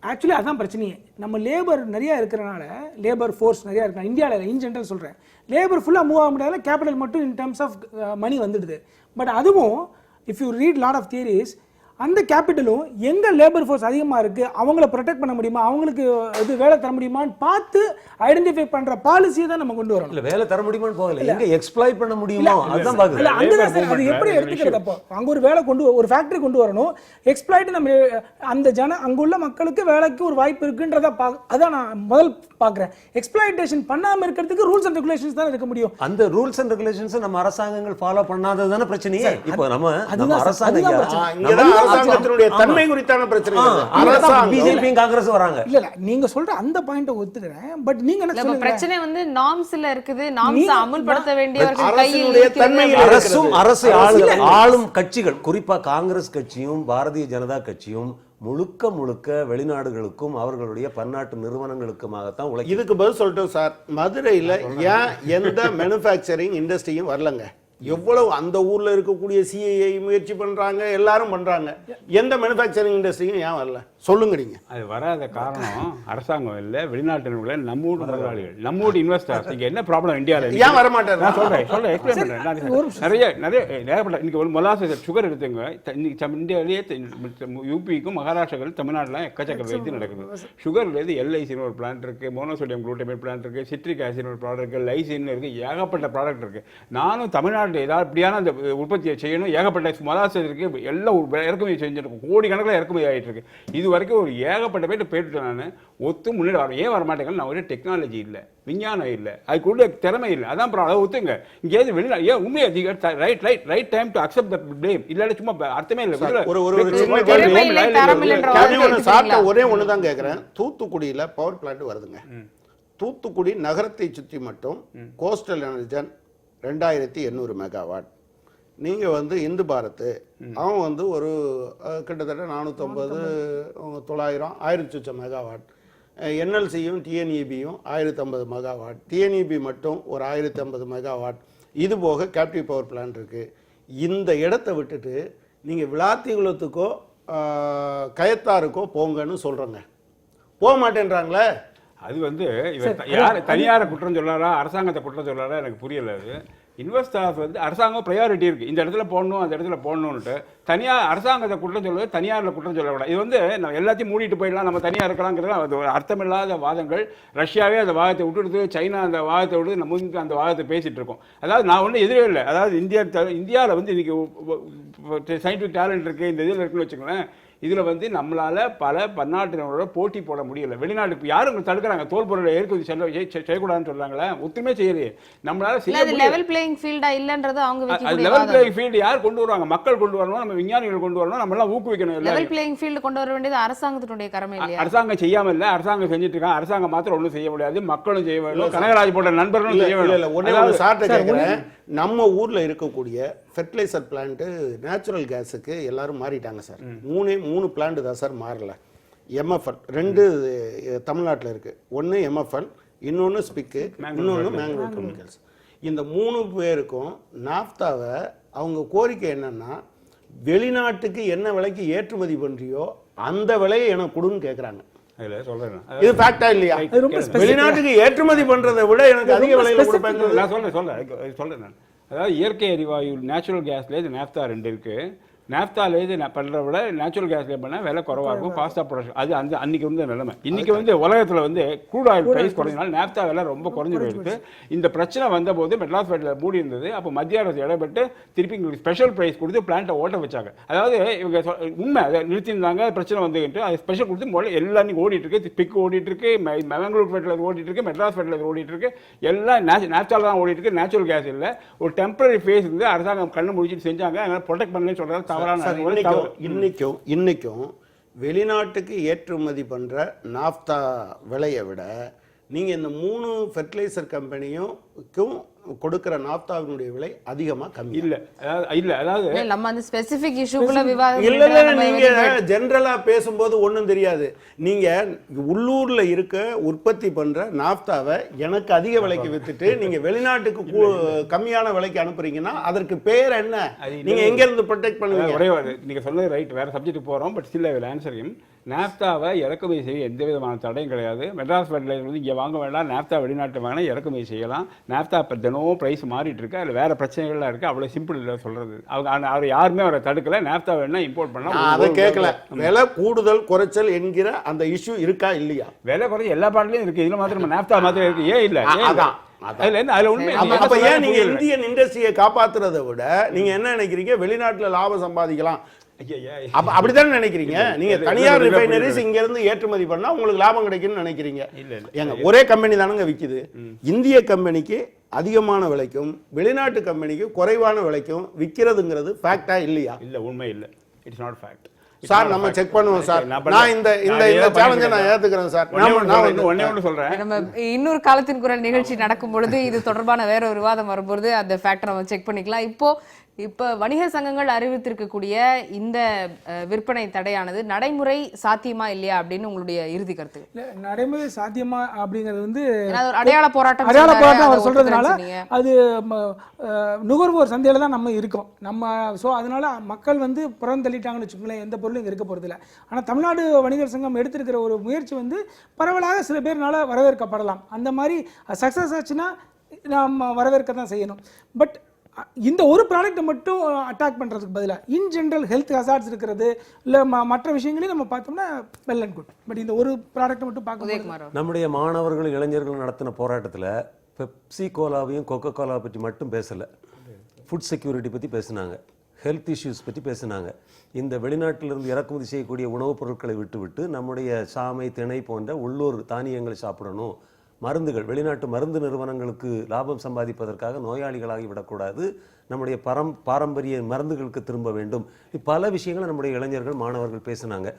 ஆக்சுவலி அதுதான் பிரச்சனையே. நம்ம லேபர் நிறையா இருக்கிறனால, லேபர் ஃபோர்ஸ் நிறையா இருக்காங்க இந்தியாவில், இன் ஜென்ரல் சொல்கிறேன். லேபர் ஃபுல்லாக மூவ் ஆக முடியாத, கேபிட்டல் மட்டும் இன் டர்ம்ஸ் ஆஃப் மணி வந்துடுது. பட் அதுவும் if you read lot of theories, அந்த கேபிட்டலும் எங்கே லேபர் ஃபோர்ஸ் அதிகமாக இருக்குது, அவங்கள ப்ரொடெக்ட் பண்ண முடியுமா, அவங்களுக்கு இது வேலை தர முடியுமான்னு பார்த்து ஐடென்டிஃபை பண்ணுற பாலிசியை தான் நம்ம கொண்டு வரணும். இல்லை வேலை தர முடியுமான்னு போகல, எங்கே எக்ஸ்ப்ளாய்ட் பண்ண முடியுமா அதுதான் பார்க்குது. அங்கதான் சார் அது எப்படி எடுத்துக்கிறது? அப்போ அங்கே ஒரு வேலை ஒரு ஃபேக்ட்ரி கொண்டு வரணும், எக்ஸ்ப்ளாய்ட் நம்ம அந்த அங்குள்ள மக்களுக்கு வேலைக்கு ஒரு வாய்ப்பு இருக்குன்றத அதான் நான் முதல் பார்க்குறேன். எக்ஸ்ப்ளாய்டேஷன் பண்ணாமல் இருக்கிறதுக்கு ரூல்ஸ் அண்ட் ரெகுலேஷன்ஸ் தான் இருக்க முடியும். அந்த ரூல்ஸ் அண்ட் ரெகுலேஷன்ஸ் நம்ம அரசாங்கங்கள் ஃபாலோ பண்ணாதது தானே பிரச்சனையே. இப்போ நம்ம அரசாங்கம் அரசாங்கத்தினுடைய தன்மை குறித்தான பிரச்சனை. பிஜேபி காங்கிரஸ் வராங்க. இல்ல நீங்க சொல்ற அந்த பாயிண்ட ஒத்துக்கிறேன். பட் நீங்க என்ன சொல்றீங்க? பிரச்சனை நார்ம்ஸ்ல இருக்குது. நார்ம்ஸ் அமல்படுத்த வேண்டியவர்கள் கையில். அரசு ஆளும் கட்சிகள், குறிப்பா காங்கிரஸ் கட்சியும் பாரதிய ஜனதா கட்சியும் முழுக்க வெளிநாடுகளுக்கும் அவர்களுடைய பன்னாட்டு நிறுவனங்களுக்குமாகத்தான் உழைக்கும். இதுக்கு பதில் சொல்லிட்டோம் சார். மதுரையில் ஏன் எந்த மேனுஃபேக்சரிங் இண்டஸ்ட்ரியும் வரலங்க? எவ்வளவு அந்த ஊர்ல இருக்கக்கூடிய சிஐஐ முயற்சி பண்றாங்க, எல்லாரும் பண்றாங்க. எந்த மேனுஃபேக்சரிங் இண்டஸ்ட்ரியும் ஏன் வரல சொல்லுங்க நீங்க? அது வராத காரணம் அரசாங்கம் இல்லை, வெளிநாட்டினர்கள், நம்மூர் முதலாளிகள், நம்மூர் இன்வெஸ்டர்ஸ். இங்க என்ன ப்ராப்ளம் இந்தியாவில் ஏன் வர மாட்டாரு? நான் சொல்றேன் எக்ஸ்பிளைன் பண்றேன். நிறைய ஏகப்பட்ட இன்னைக்கு ஒரு மொலாசஸ் சுகர் எடுத்துங்க. இந்தியாவிலேயே யூபிக்கும் மகாராஷ்டிராவில் தமிழ்நாடுலாம் எக்கச்சக்க வைத்து நடக்குது. சுகர்லேருந்து எல்ஐசின்னு ஒரு பிளான்ட் இருக்கு, மோனோசோடியம் குளூட்டமேட் பிளான்ட் இருக்கு, சிட்ரிக் ஆசிட் ஒரு ப்ராடக்ட் இருக்கு, லைசின் இருக்கு, ஏகப்பட்ட ப்ராடக்ட் இருக்கு. நானும் தமிழ்நாடு ஏதாவது இப்படியான அந்த உற்பத்தியை செய்யணும், ஏகப்பட்ட மொலாசஸ் இருக்கு, எல்லாம் இறக்குமதி செஞ்சிருக்கும், கோடிக்கணக்கில் இறக்குமதி ஆகிட்டு இருக்கு. இது வரைக்கும் ஒரு ஏகப்பட்ட பேர் போயிட்டு நான் ஒத்து முன்னாடி வர ஏன் வரமாட்டேங்க? நான் ஒரு டெக்னாலஜி இல்லை, விஞ்ஞானம் இல்லை, அதுக்குள்ள திறமை இல்லை, அதான் ப்ராப்ளம். ஒத்துங்க இங்கேயாவது வெளிநாடு ஏன் உண்மையாக right time to accept that blame. இல்லாட்டி சும்மா அர்த்தமே இல்லை. ஒரே ஒன்று தான் கேட்குறேன். தூத்துக்குடியில் பவர் பிளான்ட் வருதுங்க. தூத்துக்குடி நகரத்தை சுற்றி மட்டும் கோஸ்டல் எனர்ஜன் 2800 மெகாவாட். நீங்கள் இந்து பாரத் அவன் ஒரு கிட்டத்தட்ட 450 900 1000 மெகாவாட். என்எல்சியும் டிஎன்இபியும் 1050 மெகாவாட். டிஎன்இபி மட்டும் ஒரு 1050 மெகாவாட். இது போக கேப்டிவ் பவர் பிளான்ட் இருக்குது. இந்த இடத்த விட்டுட்டு நீங்கள் விளாத்திகுளத்துக்கோ கயத்தாருக்கோ போங்கன்னு சொல்கிறேங்க. போக மாட்டேன்றாங்களே. அது வந்து இவர் யார் தனியாரை குற்றம் சொல்லாரா அரசாங்கத்தை குற்றம் சொல்லாரா எனக்கு புரியல. அது இன்வெஸ்டர்ஸ் வந்து அரசாங்கம் ப்ரையாரிட்டி இருக்குது, இந்த இடத்துல போடணும் அந்த இடத்துல போடணுன்ட்டு. தனியார் அரசாங்கத்தை குற்றம் சொல்வது தனியாரில் குற்றம் சொல்லக்கூடாது. இது வந்து நம்ம எல்லாத்தையும் மூடிட்டு போயிடலாம், நம்ம தனியாக இருக்கலாங்கிறது அது ஒரு அர்த்தமில்லாத வாதங்கள். ரஷ்யாவே அந்த வாதத்தை விட்டுடுது, சைனா அந்த வாதத்தை விட்டு நம்ம அந்த வாதத்தை பேசிகிட்டு இருக்கோம். அதாவது நான் ஒன்றும் எதிரே இல்லை. அதாவது இந்தியாவில் வந்து இன்றைக்கி சயின்டிஃபிக் டேலண்ட் இருக்குது, இந்த இதில் இருக்குன்னு வச்சுக்கோங்களேன். இதில் வந்து நம்மளால் பல பன்னாட்டினரோட போட்டி போட முடியல. வெளிநாட்டுக்கு யாரும் தடுக்கிறாங்க, தோல் பொருளை ஏற்கனவே செய்யக்கூடாதுன்னு சொல்கிறாங்களே, ஒத்துமே செய்யலையே. நம்மளால லெவல் பிளேயிங் ஃபீல்டா இல்லன்றது அவங்க லெவல் பிளேயிங் ஃபீல்டு யார் கொண்டு வருவாங்க? மக்கள் கொண்டு வரணும், நம்ம விஞ்ஞானிகள் கொண்டு வரணும், நம்ம எல்லாம் ஊக்குவிக்கணும். லெவல் பிளேயிங் ஃபீல்டு கொண்டு வர வேண்டியது அரசாங்கத்தினுடைய கடமை இல்லையா? அரசாங்கம் செய்யாம இல்லை, அரசாங்கம் செஞ்சுட்டு இருக்காங்க. அரசாங்கம் மாத்திரம் ஒன்றும் செய்ய முடியாது, மக்களும் செய்ய வேண்டும், கனகராஜ் போன்ற நண்பர்களும் செய்ய வேண்டும். நம்ம ஊர்ல இருக்கக்கூடிய ஃபெர்டிலைசர் பிளான்ட் நேச்சுரல் கேஸுக்கு எல்லாரும் மாறிட்டாங்க சார். மூணு பிளான்ட் தான் சார் மாறல. எம்எஃப்எல் 2 தமிழ்நாட்டில் இருக்கு. ஒன்று எம்எஃப்எல், இன்னொன்று ஸ்பிக்கு, இன்னொன்று மேங்களூர் கெமிக்கல்ஸ். இந்த 3 பேருக்கும் நாஃப்தாவை அவங்க கோரிக்கை என்னன்னா, வெளிநாட்டுக்கு என்ன விலைக்கு ஏற்றுமதி பண்றியோ அந்த விலையை எனக்கு கொடுன்னு கேட்குறாங்க. இது ஃபேக்டா இல்லையா? வெளிநாட்டுக்கு ஏற்றுமதி பண்றதை விட எனக்கு அதிக விலையில கொடுப்பாங்க. நான் சொல்றேன். அதாவது இயற்கை எரிவாயு நேச்சுரல் கேஸ்ல இது நாஃப்தா 2 இருக்கு. நாஃப்தால இது பண்ணுறத விட நேச்சுரல் கேஸ்ல பண்ணால் விலை குறவாக இருக்கும், காஸ்ட் ஆஃப் ப்ரொடக்ஷன். அது அந்த அன்னைக்கு வந்து நிலைமை. இன்னைக்கு வந்து உலகத்தில் வந்து க்ரூட் ஆயில் பிரைஸ் குறைஞ்சனால நாஃப்தா விலை ரொம்ப குறைஞ்சி போயிருக்கு. இந்த பிரச்சனை வந்தபோது மெட்ராஸ் ஃபேட்டில் மூடி இருந்தது. அப்போ மத்திய அரசு இடப்பட்டு திருப்பி எங்களுக்கு ஸ்பெஷல் ப்ரைஸ் கொடுத்து பிளான்ட்டை ஓட்ட வச்சாங்க. அதாவது இவங்க உண்மை அதை நிறுத்தியிருந்தாங்க, பிரச்சனை வந்துட்டு அது ஸ்பெஷல் கொடுத்து எல்லாரும் ஓடிட்டு இருக்கு. பிக் ஓடிட்டு இருக்கு, மேங்களூர் ஃபேட்டில் ஓடிட்டு இருக்கு, மெட்ராஸ் ஃபேட்டில் ஓடிட்டு இருக்கு. எல்லாம் நேச்சுரல் தான் ஓடிட்டு இருக்கு, நேச்சுரல் கேஸ் இல்லை. ஒரு டெம்பரரி ஃபேஸ் இருந்து அரசாங்கம் கண்ணு முடிச்சுட்டு செஞ்சாங்க. அதனால ப்ரொடெக்ட் பண்ணலன்னு சொல்றாங்க. இன்னைக்கும் வெளிநாட்டுக்கு ஏற்றுமதி பண்ற நாஃப்தா விலையை விட நீங்க இந்த 3 ஃபெர்டிலைசர் கம்பெனியும் கொடுக்கிற நாஃப்தாவினுடைய விலை அதிகமா கம்மி இல்ல. அதாவது நம்ம அந்த ஸ்பெசிபிக் இஷ்யூக்குள்ள விவாதம் இல்ல. நீங்க ஜெனரலா பேசும்போது ஒண்ணும் தெரியாது. நீங்க உள்ளூர்ல இருக்க உற்பத்தி பண்ற நாஃப்தாவை எனக்கு அதிக விலைக்கு வித்துட்டு நீங்க வெளிநாட்டுக்கு கம்மியான விலைக்கு அனுப்புறீங்கன்னா அதற்கு பேர் என்ன? நீங்க எங்க இருந்து ப்ரொடெக்ட் பண்ணுவீங்க? நீங்க சொன்னது ரைட், வேற சப்ஜெக்ட் போறோம். But still I will answer him. நாஃப்தாவை இறக்குமதி செய்ய எந்த விதமான தடையும் கிடையாது. மெட்ராஸ் ஃபெர்டிலைசர் வந்து இங்கே வாங்க வேண்டாம், நாஃப்தா வெளிநாட்டு வாங்கினா இறக்குமதி செய்யலாம். நாஃப்தா இப்போ தினமும் ப்ரைஸ் மாறிட்டு இருக்கு, அதில் வேற பிரச்சனைகள்லாம் இருக்குது. அவ்வளோ சிம்பிள் இல்லை சொல்கிறது. அவர் யாருமே அவரை தடுக்கலை. நாஃப்தா வேணா இம்போர்ட் பண்ணலாம். அதை கேட்கல. விலை கூடுதல் குறைச்சல் என்கிற அந்த இஷ்யூ இருக்கா இல்லையா? விலை குறைச்சி எல்லா பாட்டிலையும் இருக்குது, இதில் மாத்திரம் நாஃப்தா மாத்திரம் இருக்குது. ஏன் இல்லை? இந்தியன் இண்டஸ்ட்ரியை காப்பாத்துறதை விட நீங்க என்ன நினைக்கிறீங்க? வெளிநாட்டுல லாபம் சம்பாதிக்கலாம் அப்படித்தானே நினைக்கிறீங்க? நீங்க தனியார் ரிஃபைனரிஸ் இங்க இருந்து ஏற்றுமதி பண்ணா உங்களுக்கு லாபம் கிடைக்கும்னு நினைக்கிறீங்க. ஏங்க ஒரே கம்பெனி தானங்க விக்குது. இந்திய கம்பெனிக்கு அதிகமான விலைக்கும் வெளிநாட்டு கம்பெனிக்கு குறைவான விலைக்கும் விக்கிறதுங்கிறது ஃபேக்டா இல்லையா? இல்ல, உண்மை இல்ல. It's not fact sir. நம்ம செக் பண்ணுவோம் சார். நான் இந்த சேலஞ்சை நான் ஏத்துக்கிறேன் சார். நான் ஒண்ணே சொல்றேன். நம்ம இன்னொரு காலத்தின் குரல் நிகழ்ச்சி நடக்கும் பொழுது இது தொடர்பான வேற ஒரு விவாதம் வரும்போது அந்த ஃபேக்டர் நம்ம செக் பண்ணிக்கலாம். இப்போ வணிகர் சங்கங்கள் அறிவித்திருக்கக்கூடிய இந்த விற்பனை தடையானது நடைமுறை சாத்தியமா இல்லையா அப்படின்னு உங்களுடைய இறுதி கருத்து? நடைமுறை சாத்தியமா அப்படிங்கிறது வந்து அடையாள போராட்டம் அவர் சொல்றதுனால அது நுகர்வோர் சந்தையில தான் நம்ம இருக்கோம். ஸோ அதனால மக்கள் வந்து புறந்தள்ளிட்டாங்கன்னு வச்சுக்கோங்களேன், எந்த பொருளும் இங்கே இருக்க போறது இல்லை. ஆனால் தமிழ்நாடு வணிகர் சங்கம் எடுத்திருக்கிற ஒரு முயற்சி வந்து பரவலாக சில பேர்னால வரவேற்கப்படலாம். அந்த மாதிரி சக்ஸஸ் ஆச்சுன்னா நம்ம வரவேற்க தான் செய்யணும். பட் இந்த ஒரு ப்ராடக்ட்டை மட்டும் அட்டாக் பண்ணுறதுக்கு பதிலாக இன் ஜென்ரல் ஹெல்த் ஹசார்ட்ஸ் இருக்கிறது இல்லை மற்ற விஷயங்களையும் நம்ம பார்த்தோம்னா வெல் அண்ட் குட். பட் இந்த ஒரு ப்ராடக்ட்டை மட்டும் பார்க்க நம்முடைய மாணவர்கள் இளைஞர்கள் நடத்தின போராட்டத்தில் பெப்சி கோலாவையும் கொக்கோ கோலாவை பற்றி மட்டும் பேசலை, ஃபுட் செக்யூரிட்டி பற்றி பேசினாங்க, ஹெல்த் இஷ்யூஸ் பற்றி பேசினாங்க. இந்த வெளிநாட்டிலிருந்து இறக்குமதி செய்யக்கூடிய உணவுப் பொருட்களை விட்டுவிட்டு நம்முடைய சாமை திணை போன்ற உள்ளூர் தானியங்களை சாப்பிடணும், மருந்துகள் வெளிநாட்டு மருந்து நிறுவனங்களுக்கு லாபம் சம்பாதிப்பதற்காக நோயாளிகளாகி விடக்கூடாது, நம்முடைய பாரம்பரிய மருந்துகளுக்கு திரும்ப வேண்டும். பல விஷயங்களை நம்முடைய இளைஞர்கள் மாணவர்கள் பேசினாங்க.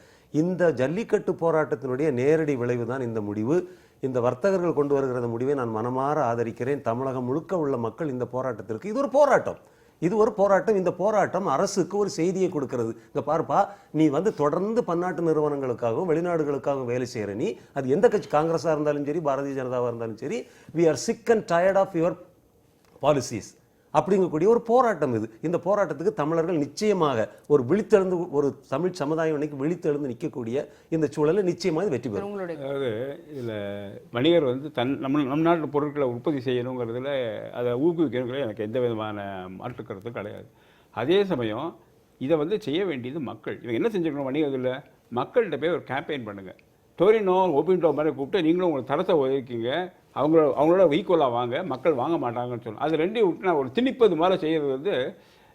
இந்த ஜல்லிக்கட்டு போராட்டத்தினுடைய நேரடி விளைவு தான் இந்த முடிவு. இந்த வர்த்தகர்கள் கொண்டு வருகிற முடிவை நான் மனமாற ஆதரிக்கிறேன். தமிழகம் முழுக்க உள்ள மக்கள் இந்த போராட்டத்திற்கு, இது ஒரு போராட்டம், இது ஒரு போராட்டம். இந்த போராட்டம் அரசுக்கு ஒரு செய்தியை கொடுக்கிறது. இங்க பாருப்பா, நீ வந்து தொடர்ந்து பன்னாட்டு நிறுவனங்களுக்காகவும் வெளிநாடுகளுக்காகவும் வேலை செய்யற நீ, அது எந்த கட்சி, காங்கிரஸா இருந்தாலும் சரி பாரதிய ஜனதாவா இருந்தாலும் சரி, we are sick and tired of your policies. அப்படிங்கக்கூடிய ஒரு போராட்டம் இது. இந்த போராட்டத்துக்கு தமிழர்கள் நிச்சயமாக ஒரு விழித்தெழுந்து, ஒரு தமிழ் சமுதாயம் இன்னைக்கு விழித்தெழுந்து நிற்கக்கூடிய இந்த சூழலில் நிச்சயமாக வெற்றி பெறும். உங்களுடைய அதாவது இதில் வணிகர் வந்து நம்ம நாட்டு பொருட்களை உற்பத்தி செய்யணுங்கிறதுல அதை ஊக்குவிக்கணுங்கிறது எனக்கு எந்த விதமான மாற்று கருத்தும் கிடையாது. அதே சமயம் இதை வந்து செய்ய வேண்டியது மக்கள். இவங்க என்ன செஞ்சுக்கணும், வணிகத்தில் மக்கள்கிட்ட போய் ஒரு கேம்பெயின் பண்ணுங்கள். டோரினோ ஓபின்டோ மாதிரி கூப்பிட்டு நீங்களும் உங்களுக்கு தரத்தை ஒதுக்கிங்க, அவங்களோட ஈக்குவலாக வாங்க, மக்கள் வாங்க மாட்டாங்கன்னு சொல்லணும். அது ரெண்டையும் விட்டு நான் ஒரு திணிப்பது மாதிரி செய்கிறது வந்து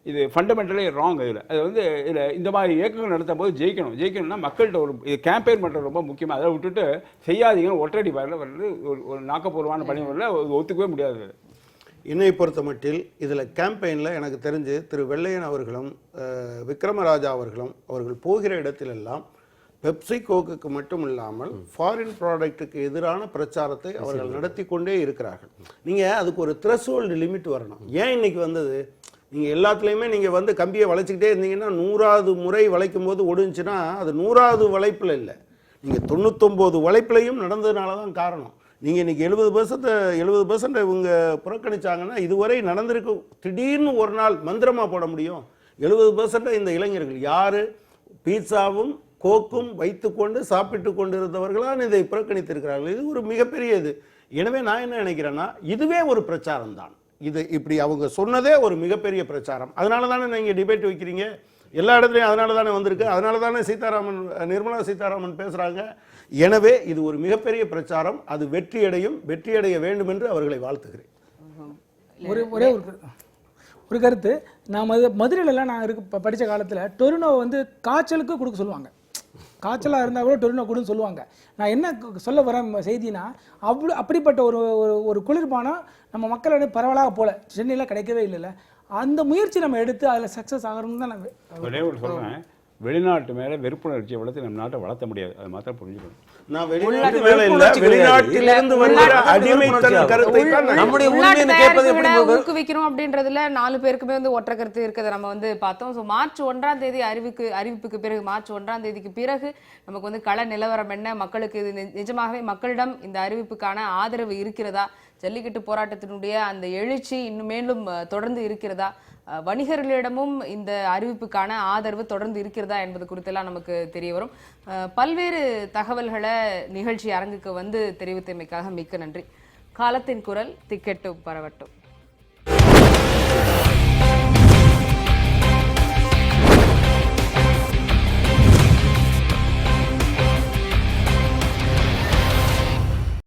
இது ஃபண்டமெண்டலி ராங். இதில் அது வந்து இதில் இந்த மாதிரி இயக்கங்கள் நடத்தும் போது ஜெயிக்கணும்னா மக்கள்கிட்ட ஒரு இது கேம்பெயின் பண்ணுறது ரொம்ப முக்கியமாக. அதை விட்டுட்டு செய்யாதீங்கன்னு ஒற்றடி பாரில் வந்து ஒரு நாக்கப்பூர்வமான பணிமுறையில் ஒத்துக்கவே முடியாது. என்னை பொறுத்த மட்டில் இதில் கேம்பெயினில் எனக்கு தெரிஞ்சு திரு வெள்ளையன் அவர்களும் விக்ரமராஜா அவர்கள் போகிற இடத்திலெல்லாம் பெப்சி கோக்குக்கு மட்டும் இல்லாமல் ஃபாரின் ப்ராடக்ட்டுக்கு எதிரான பிரச்சாரத்தை அவர்கள் நடத்தி கொண்டே இருக்கிறார்கள். நீங்கள் அதுக்கு ஒரு த்ரெஷ்ஹோல்டு லிமிட் வரணும். ஏன் இன்னைக்கு வந்தது, நீங்கள் எல்லாத்துலேயுமே நீங்கள் வந்து கம்பியை வளைச்சிக்கிட்டே இருந்தீங்கன்னா 100வது முறை வளைக்கும் போது ஒடிஞ்சுன்னா அது 100வது வளைப்பில் இல்லை, நீங்கள் 99 வளைப்பிலையும் நடந்ததுனால தான் காரணம். நீங்கள் இன்றைக்கி 70% இவங்க புறக்கணிச்சாங்கன்னா இதுவரை நடந்திருக்கு. திடீர்னு ஒரு நாள் மந்திரமாக போட முடியும். 70% இந்த இளைஞர்கள் யார் பீட்சாவும் கோக்கும் வைத்துக்கொண்டு சாப்பிட்டு கொண்டிருந்தவர்களால் இதை புறக்கணித்திருக்கிறார்கள். இது ஒரு மிகப்பெரிய இது. எனவே நான் என்ன நினைக்கிறேன்னா இதுவே ஒரு பிரச்சாரம் தான். இது இப்படி அவங்க சொன்னதே ஒரு மிகப்பெரிய பிரச்சாரம். அதனால தானே நீங்கள் டிபேட் வைக்கிறீங்க எல்லா இடத்துலையும், அதனால தானே வந்திருக்கு, அதனால தானே நிர்மலா சீதாராமன் பேசுகிறாங்க. எனவே இது ஒரு மிகப்பெரிய பிரச்சாரம். அது வெற்றியடைய வேண்டும் என்று அவர்களை வாழ்த்துகிறேன். ஒரே ஒரு கருத்து, நான் மதுரையிலலாம் நான் படித்த காலத்தில் டொரினோ வந்து காய்ச்சலுக்கு கொடுக்க சொல்லுவாங்க. காய்ச்சலாக இருந்தால் கூட டொரினோ கொடுன்னு சொல்லுவாங்க. நான் என்ன சொல்ல வரேன் செய்தினா, அப்படிப்பட்ட ஒரு குளிர்பானம் நம்ம மக்களிடையே பரவலாக போல சென்னையில் கிடைக்கவே இல்லைல்ல. அந்த முயற்சி நம்ம எடுத்து அதில் சக்ஸஸ் ஆகணும்னு தான் நான் சொல்கிறேன். வெளிநாட்டு மேலே வெறுப்புணர்ச்சியை வளர்த்து நம்ம நாட்டை வளர்த்த முடியாது. அதை மாத்திரம் புரிஞ்சுக்கணும். நான் வெளிநாட்டு மேல இல்ல, வெளிநாட்டிலிருந்து வருகிற அடிமைத்தன கருத்தை தான் நம்முடைய உரிமையை கேட்பது எப்படி ஊக்குவிக்கணும் அப்படின்றதுல 4 பேருக்குமே வந்து ஒற்றை கருத்து இருக்கிறத நம்ம வந்து பார்த்தோம். ஸோ மார்ச் 1ஆம் தேதி அறிவிப்புக்கு பிறகு, மார்ச் 1ஆம் தேதிக்கு பிறகு நமக்கு வந்து கள நிலவரம் என்ன, மக்களுக்கு இது நிஜமாகவே மக்களிடம் இந்த அறிவிப்புக்கான ஆதரவு இருக்கிறதா, ஜல்லிக்கட்டு போராட்டத்தினுடைய அந்த எழுச்சி இன்னும் மேலும் தொடர்ந்து இருக்கிறதா, வணிகர்களிடமும் இந்த அறிவிப்புக்கான ஆதரவு தொடர்ந்து இருக்கிறதா என்பது குறித்தெல்லாம் நமக்கு தெரிய வரும். பல்வேறு தகவல்களை நிகழ்ச்சி அரங்குக்கு வந்து தெரிவித்தமைக்காக மிக்க நன்றி. காலத்தின் குரல் திக்கெட்டு பரவட்டும்.